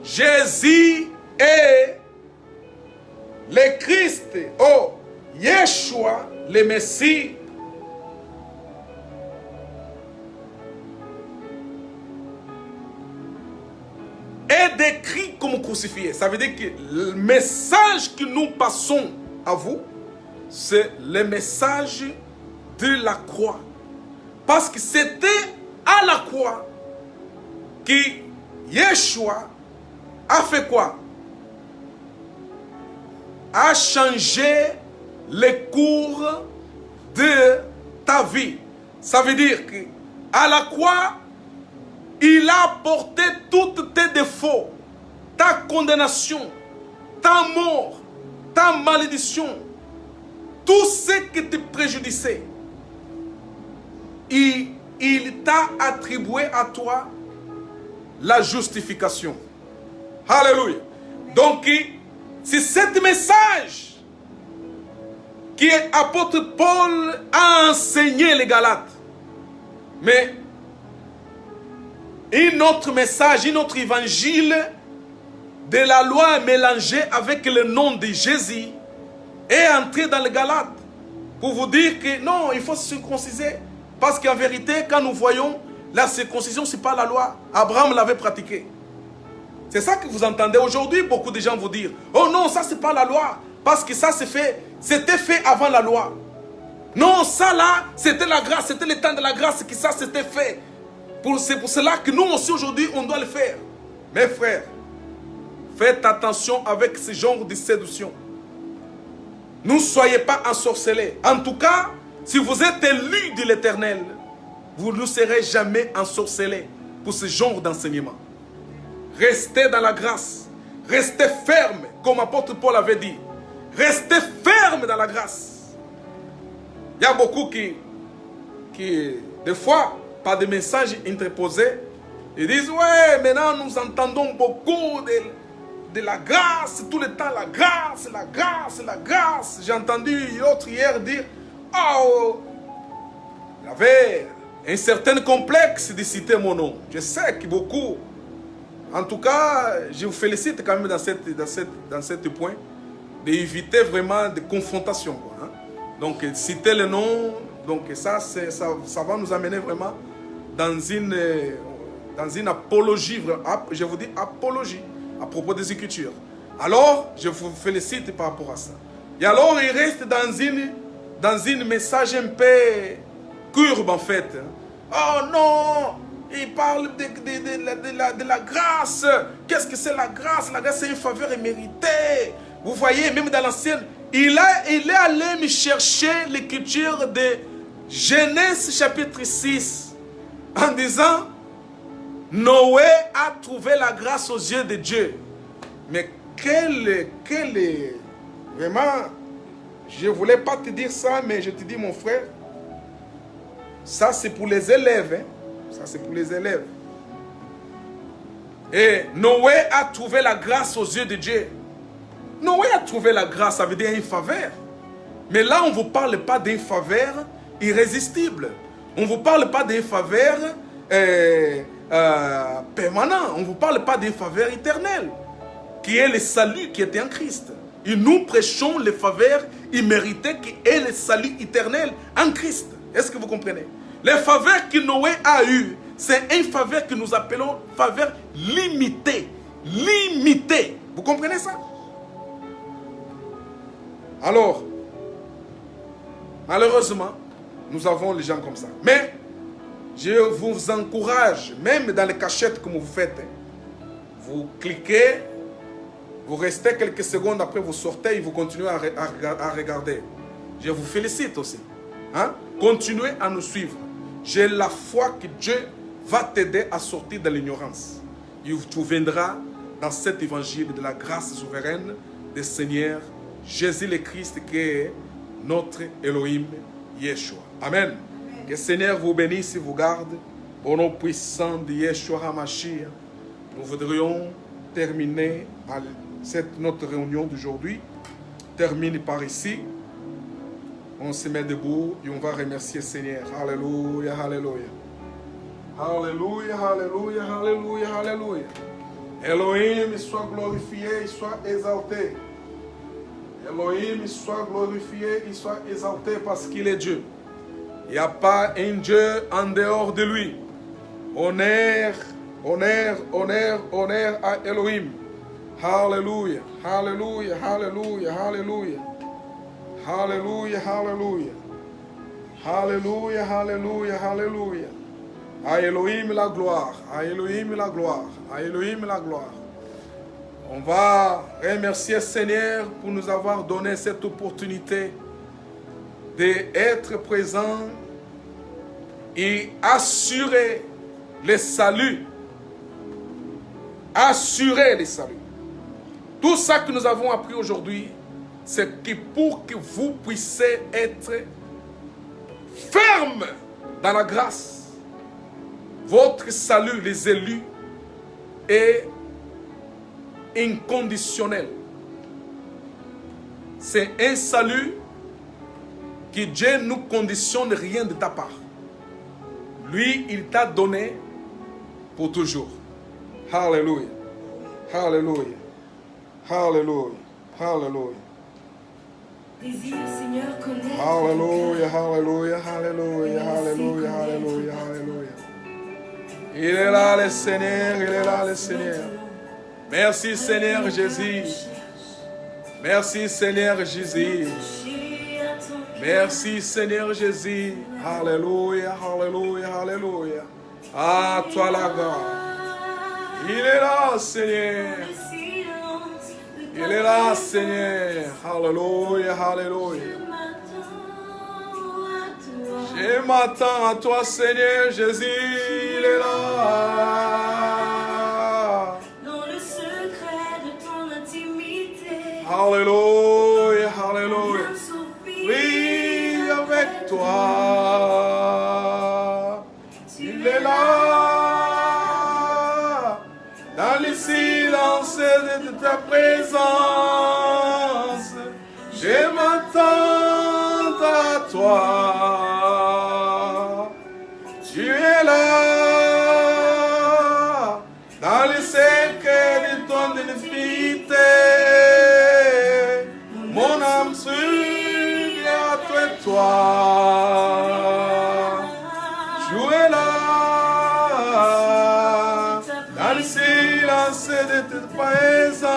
Jésus est le Christ, oh, Yeshua, le Messie. Est décrit comme crucifié. Ça veut dire que le message que nous passons à vous, c'est le message de la croix. Parce que c'était à la croix que Yeshua a fait quoi? A changé le cours de ta vie. Ça veut dire que à la croix, il a porté tous tes défauts, ta condamnation, ta mort, ta malédiction, tout ce qui te préjudiciait. Il t'a attribué à toi la justification. Alléluia. Donc, c'est ce message que l'apôtre Paul a enseigné les Galates. Mais un autre message, un autre évangile de la loi mélangé avec le nom de Jésus est entré dans les Galates pour vous dire que non, il faut se circonciser. Parce qu'en vérité, quand nous voyons la circoncision, ce n'est pas la loi. Abraham l'avait pratiquée. C'est ça que vous entendez aujourd'hui, beaucoup de gens vous dire, oh non, ça c'est pas la loi, parce que ça c'était fait avant la loi. Non, ça là, c'était la grâce, c'était le temps de la grâce que ça s'était fait. C'est pour cela que nous aussi aujourd'hui, on doit le faire. Mes frères, Faites attention avec ce genre de séduction. Ne soyez pas ensorcelés. En tout cas, si vous êtes élus de l'Éternel, vous ne serez jamais ensorcelés pour ce genre d'enseignement. Restez dans la grâce. Restez ferme, comme l'apôtre Paul avait dit. Restez ferme dans la grâce. Il y a beaucoup qui des fois, par des messages interposés, ils disent, ouais, maintenant nous entendons beaucoup de la grâce, tout le temps la grâce, la grâce, la grâce. J'ai entendu l'autre hier dire, oh, il y avait un certain complexe de citer mon nom. Je sais que beaucoup, en tout cas, je vous félicite quand même dans cette point, d'éviter vraiment des confrontations. Quoi, hein. Donc, citer le nom, donc ça va nous amener vraiment dans une apologie, je vous dis apologie, à propos des Écritures. Alors, je vous félicite par rapport à ça. Et alors, il reste dans une message un peu courbe, en fait. Oh non, il parle de la grâce. Qu'est-ce que c'est la grâce? La grâce, c'est une faveur méritée. Vous voyez, même dans l'ancienne, il est allé me chercher l'écriture de Genèse chapitre 6 en disant, Noé a trouvé la grâce aux yeux de Dieu. Mais vraiment, je ne voulais pas te dire ça, mais je te dis, mon frère, ça c'est pour les élèves. Hein? Ça c'est pour les élèves. Et Noé a trouvé la grâce aux yeux de Dieu. Noé a trouvé la grâce, ça veut dire une faveur. Mais là, on ne vous parle pas d'une faveur irrésistible. On ne vous parle pas d'une faveur permanente. On ne vous parle pas d'une faveur éternelle, qui est le salut qui était en Christ. Et nous prêchons les faveurs imméritées qui est le salut éternel en Christ. Est-ce que vous comprenez? Les faveurs que Noé a eues, c'est une faveur que nous appelons faveur limitée. Limitée. Vous comprenez ça? Alors, malheureusement, nous avons les gens comme ça. Mais, je vous encourage, même dans les cachettes que vous faites, vous cliquez, vous restez quelques secondes, après vous sortez et vous continuez à regarder. Je vous félicite aussi. Hein? Continuez à nous suivre. J'ai la foi que Dieu va t'aider à sortir de l'ignorance. Tu viendras dans cet évangile de la grâce souveraine du Seigneur Jésus le Christ qui est notre Elohim Yeshua. Amen. Que le Seigneur vous bénisse et vous garde. Au nom puissant de Yeshua HaMashiach, nous voudrions terminer notre réunion d'aujourd'hui. Termine par ici. On se met debout et on va remercier le Seigneur. Alléluia, alléluia. Alléluia, alléluia, alléluia, alléluia. Elohim soit glorifié, soit exalté. Elohim soit glorifié, il soit exalté parce qu'il est Dieu. Il n'y a pas un Dieu en dehors de lui. Honneur, honneur, honneur, honneur à Elohim. Alléluia, alléluia, alléluia, alléluia. Alléluia, alléluia. Alléluia, alléluia, alléluia. À Elohim la gloire, à Elohim la gloire, à Elohim la gloire. On va remercier le Seigneur pour nous avoir donné cette opportunité d'être présent et assurer le salut. Assurer le salut. Tout ça que nous avons appris aujourd'hui, c'est que pour que vous puissiez être ferme dans la grâce, votre salut, les élus, est inconditionnel. C'est un salut que Dieu ne conditionne rien de ta part. Lui, il t'a donné pour toujours. Alléluia. Alléluia. Alléluia. Alléluia. Alléluia, alléluia, alléluia, alléluia, alléluia, alléluia. Il est là le Seigneur, il est là le Seigneur. Merci Seigneur Jésus. Merci Seigneur Jésus. Merci Seigneur Jésus. Alléluia, alléluia, alléluia. À toi la gloire. Il est là Seigneur. Il est là, Seigneur. Alléluia, alléluia. Je m'attends à toi, Seigneur. Jésus, il est là. Dans le secret de ton intimité. Alléluia, alléluia. Un soupir. Oui, avec toi. Il est là. Dans le silence de ta présence, je m'attends à toi. Tu es là, dans le secret de ton infinité. Mon âme s'ouvre à toi et toi. Tu es là, dans le silence de ta présence.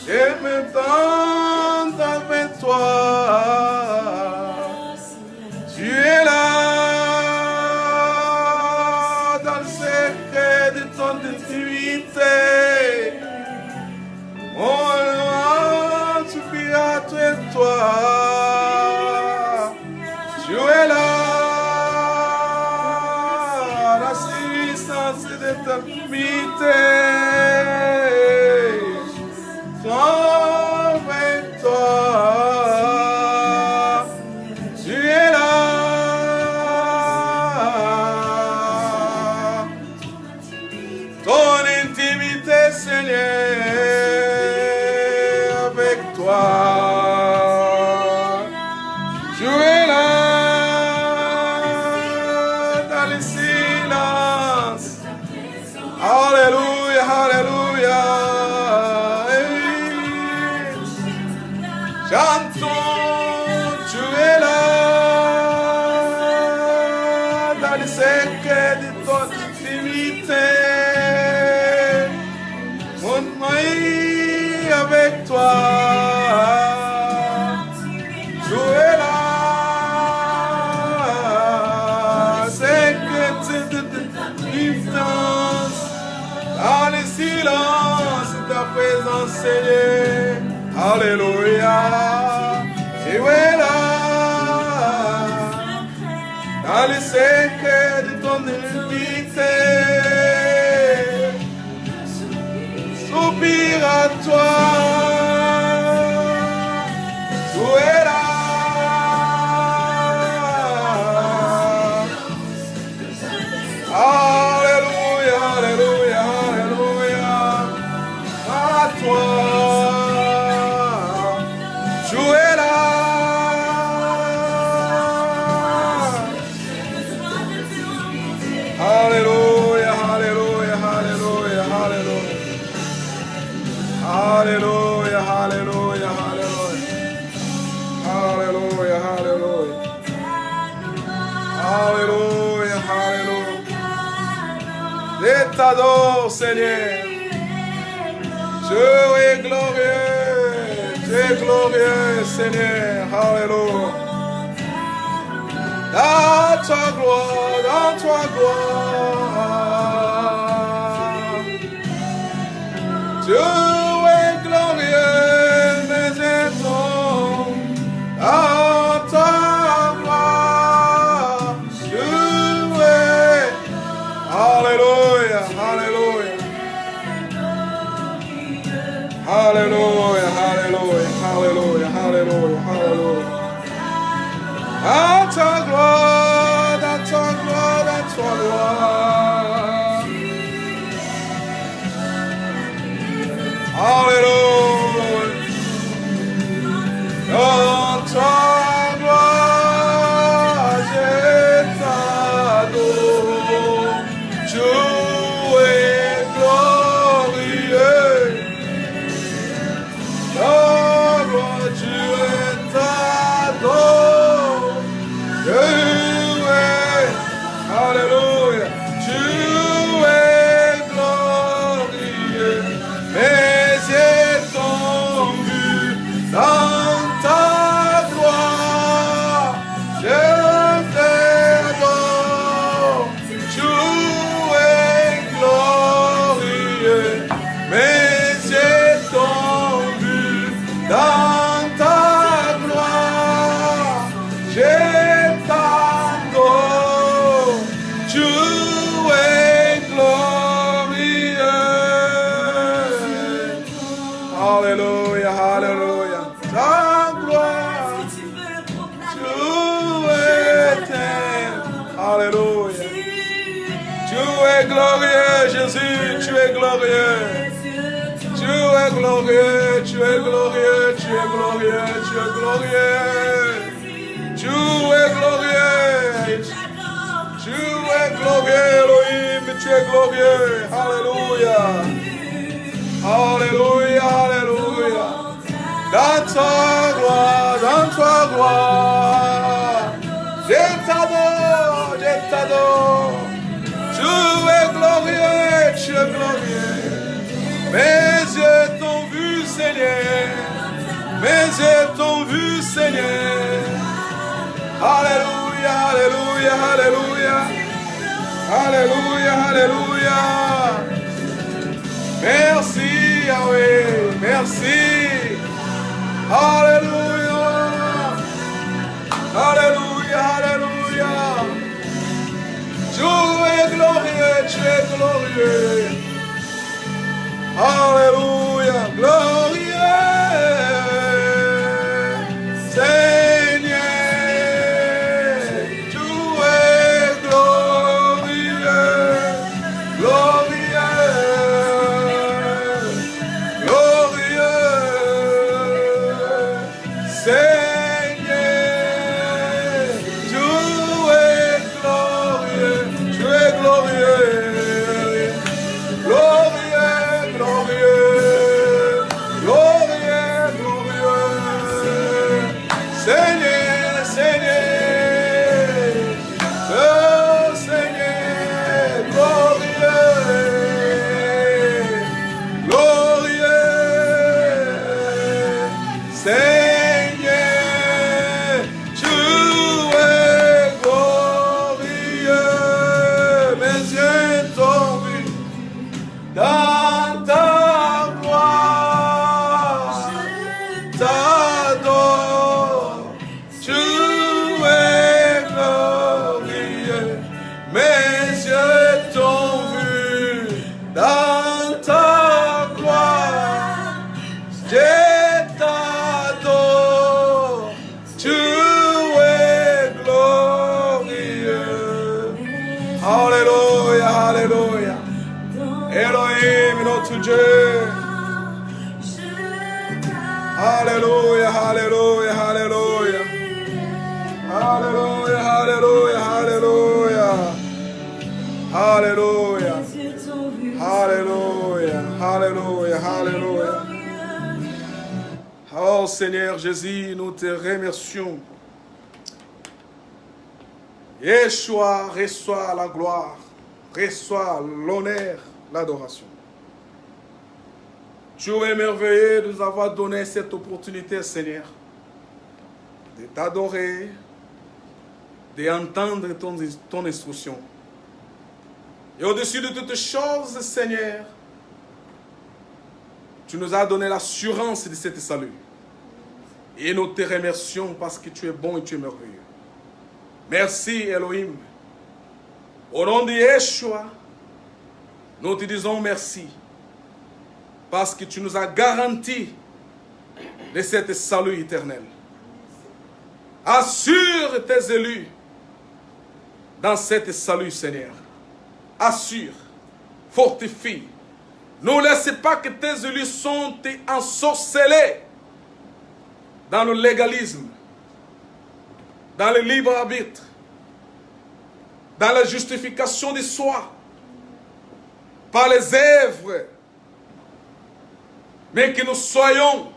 Je m'attends avec toi. Tu es là, dans le secret de ton intimité. Mon âme soupire à toi et toi. Tu es là, l'assistance de ta intimité. Toi avec toi. Tu es là. Ton intimité, Seigneur, avec toi. Tu es là, dans le silence. Alléluia, alléluia. J'entends, tu es là, dans le secret de ton intimité. Mon mari avec toi. Tu es là, secret de ta puissance. Dans le silence de ta présence, Seigneur. Alléluia. Tu es là, dans le secret de ton intimité. Soupir à toi. Tu es là. Alléluia, alléluia, alléluia. À toi. Tu es là. Alléluia, alléluia, alléluia, alléluia. Alléluia, alléluia, alléluia. Alléluia, alléluia. Alléluia, alléluia. Je t'adore, Seigneur. Dieu est glorieux. Tu es glorieux, Seigneur. Alléluia. Dans ta gloire, dans ta gloire. Dieu est glorieux, mais étonnant. Dans ta gloire. Dieu est. Alléluia, alléluia. Alléluia, alléluia, alléluia, alléluia, alléluia. Dans ta gloire, dans ta gloire, dans ta gloire. Alléluia. Dans ta gloire, je t'adore. Tu es glorieux. Dans gloire, Dieu t'adore. Alléluia. Alléluia. Tu es glorieux, Jésus, tu es glorieux. Tu es glorieux, tu es glorieux, tu es glorieux, tu es glorieux. Tu es glorieux. Tu es glorieux, Elohim, tu es glorieux. Alléluia. Alléluia, alléluia. Dans ta gloire. Je t'adore, je t'adore. Tu es glorieux, tu es glorieux. Mes yeux t'ont vu, Seigneur. Mes yeux t'ont vu, Seigneur. Alléluia, alléluia, alléluia. Alléluia, alléluia. Merci, Yahweh. Merci. Alléluia. Alléluia, alléluia. Tu es glorieux, tu es glorieux. Alléluia, glorieux. Seigneur, tu es glorieux, glorieux, glorieux. Seigneur, tu es glorieux, tu es glorieux. Glorieux, glorieux, glorieux, glorieux. Seigneur, Seigneur, oh Seigneur, glorieux, glorieux. Seigneur, tu es glorieux. Mes yeux t'ont vu dans ta gloire, t'adore, tu es glorieux. Mes yeux t'ont vu dans ta gloire, je t'adore, tu es glorieux. Alléluia, alléluia. Elohim, notre Dieu. Alléluia, alléluia, alléluia. Alléluia, alléluia, alléluia. Alléluia. Alléluia, alléluia, alléluia. Oh Seigneur Jésus, nous te remercions. Yeshua, reçois la gloire, reçois l'honneur, l'adoration. Tu es merveilleux de nous avoir donné cette opportunité, Seigneur, de t'adorer, d'entendre ton instruction. Et au-dessus de toutes choses, Seigneur, tu nous as donné l'assurance de cette salut. Et nous te remercions parce que tu es bon et tu es merveilleux. Merci, Elohim. Au nom de Yeshua, nous te disons merci. Parce que tu nous as garanti de cette salut éternel. Assure tes élus dans cette salut, Seigneur. Assure, fortifie. Ne laisse pas que tes élus sont ensorcelés dans le légalisme, dans le libre arbitre, dans la justification de soi, par les œuvres, mais que nous soyons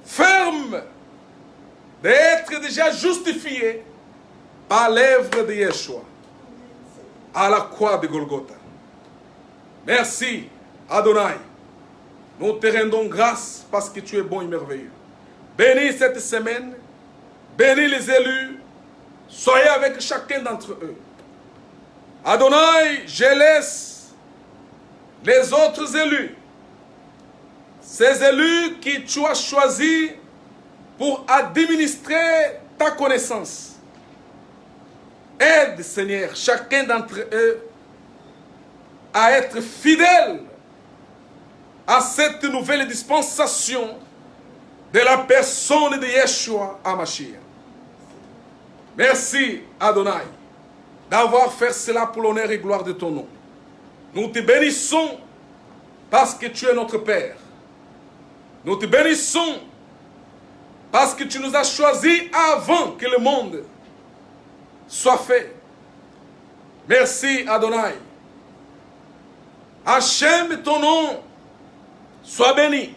fermes d'être déjà justifiés par l'œuvre de Yeshua à la croix de Golgotha. Merci, Adonai. Nous te rendons grâce parce que tu es bon et merveilleux. Bénis cette semaine, bénis les élus, soyez avec chacun d'entre eux. Adonai, je laisse les autres élus, ces élus que tu as choisis pour administrer ta connaissance. Aide, Seigneur, chacun d'entre eux à être fidèle à cette nouvelle dispensation de la personne de Yeshua HaMashiach. Merci, Adonai. d'avoir fait cela pour l'honneur et gloire de ton nom. Nous te bénissons parce que tu es notre Père. Nous te bénissons parce que tu nous as choisis avant que le monde soit fait. Merci Adonai. Hachem, ton nom soit béni.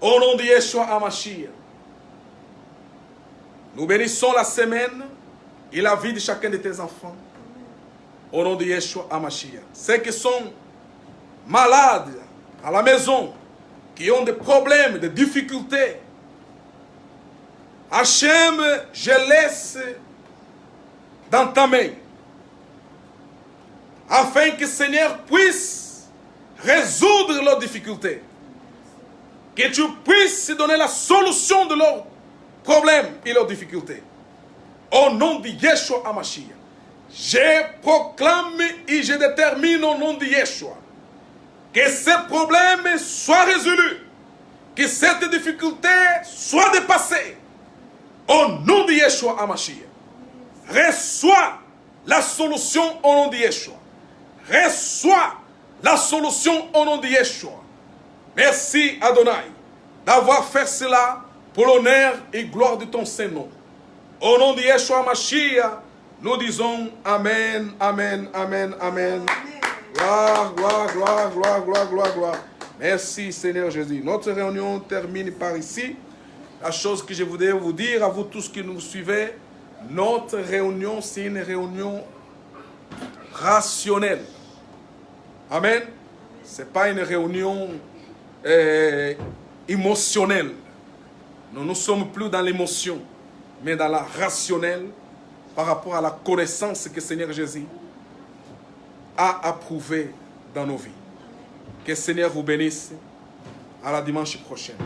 Au nom de Yeshua HaMashiach. Nous bénissons la semaine et la vie de chacun de tes enfants. Au nom de Yeshua HaMashiach. Ceux qui sont malades à la maison, qui ont des problèmes, des difficultés, Hachem, je laisse dans ta main, afin que le Seigneur puisse résoudre leurs difficultés, que tu puisses donner la solution de leurs problèmes et leurs difficultés. Au nom de Yeshua HaMashiach, je proclame et je détermine au nom de Yeshua que ces problèmes soient résolus, que cette difficulté soit dépassée. Au nom de Yeshua HaMashiach, reçois la solution au nom de Yeshua. Reçois la solution au nom de Yeshua. Merci Adonai d'avoir fait cela pour l'honneur et gloire de ton Saint-Nom. Au nom de Yeshua HaMashiach, nous disons Amen, Amen, Amen, Amen. Gloire, gloire, gloire, gloire, gloire, gloire, gloire. Merci Seigneur Jésus. Notre réunion termine par ici. La chose que je voudrais vous dire à vous tous qui nous suivez, notre réunion, c'est une réunion rationnelle. Amen. Ce n'est pas une réunion émotionnelle. Nous ne sommes plus dans l'émotion, mais dans la rationnelle par rapport à la connaissance que Seigneur Jésus a approuvée dans nos vies. Que le Seigneur vous bénisse. À la dimanche prochaine.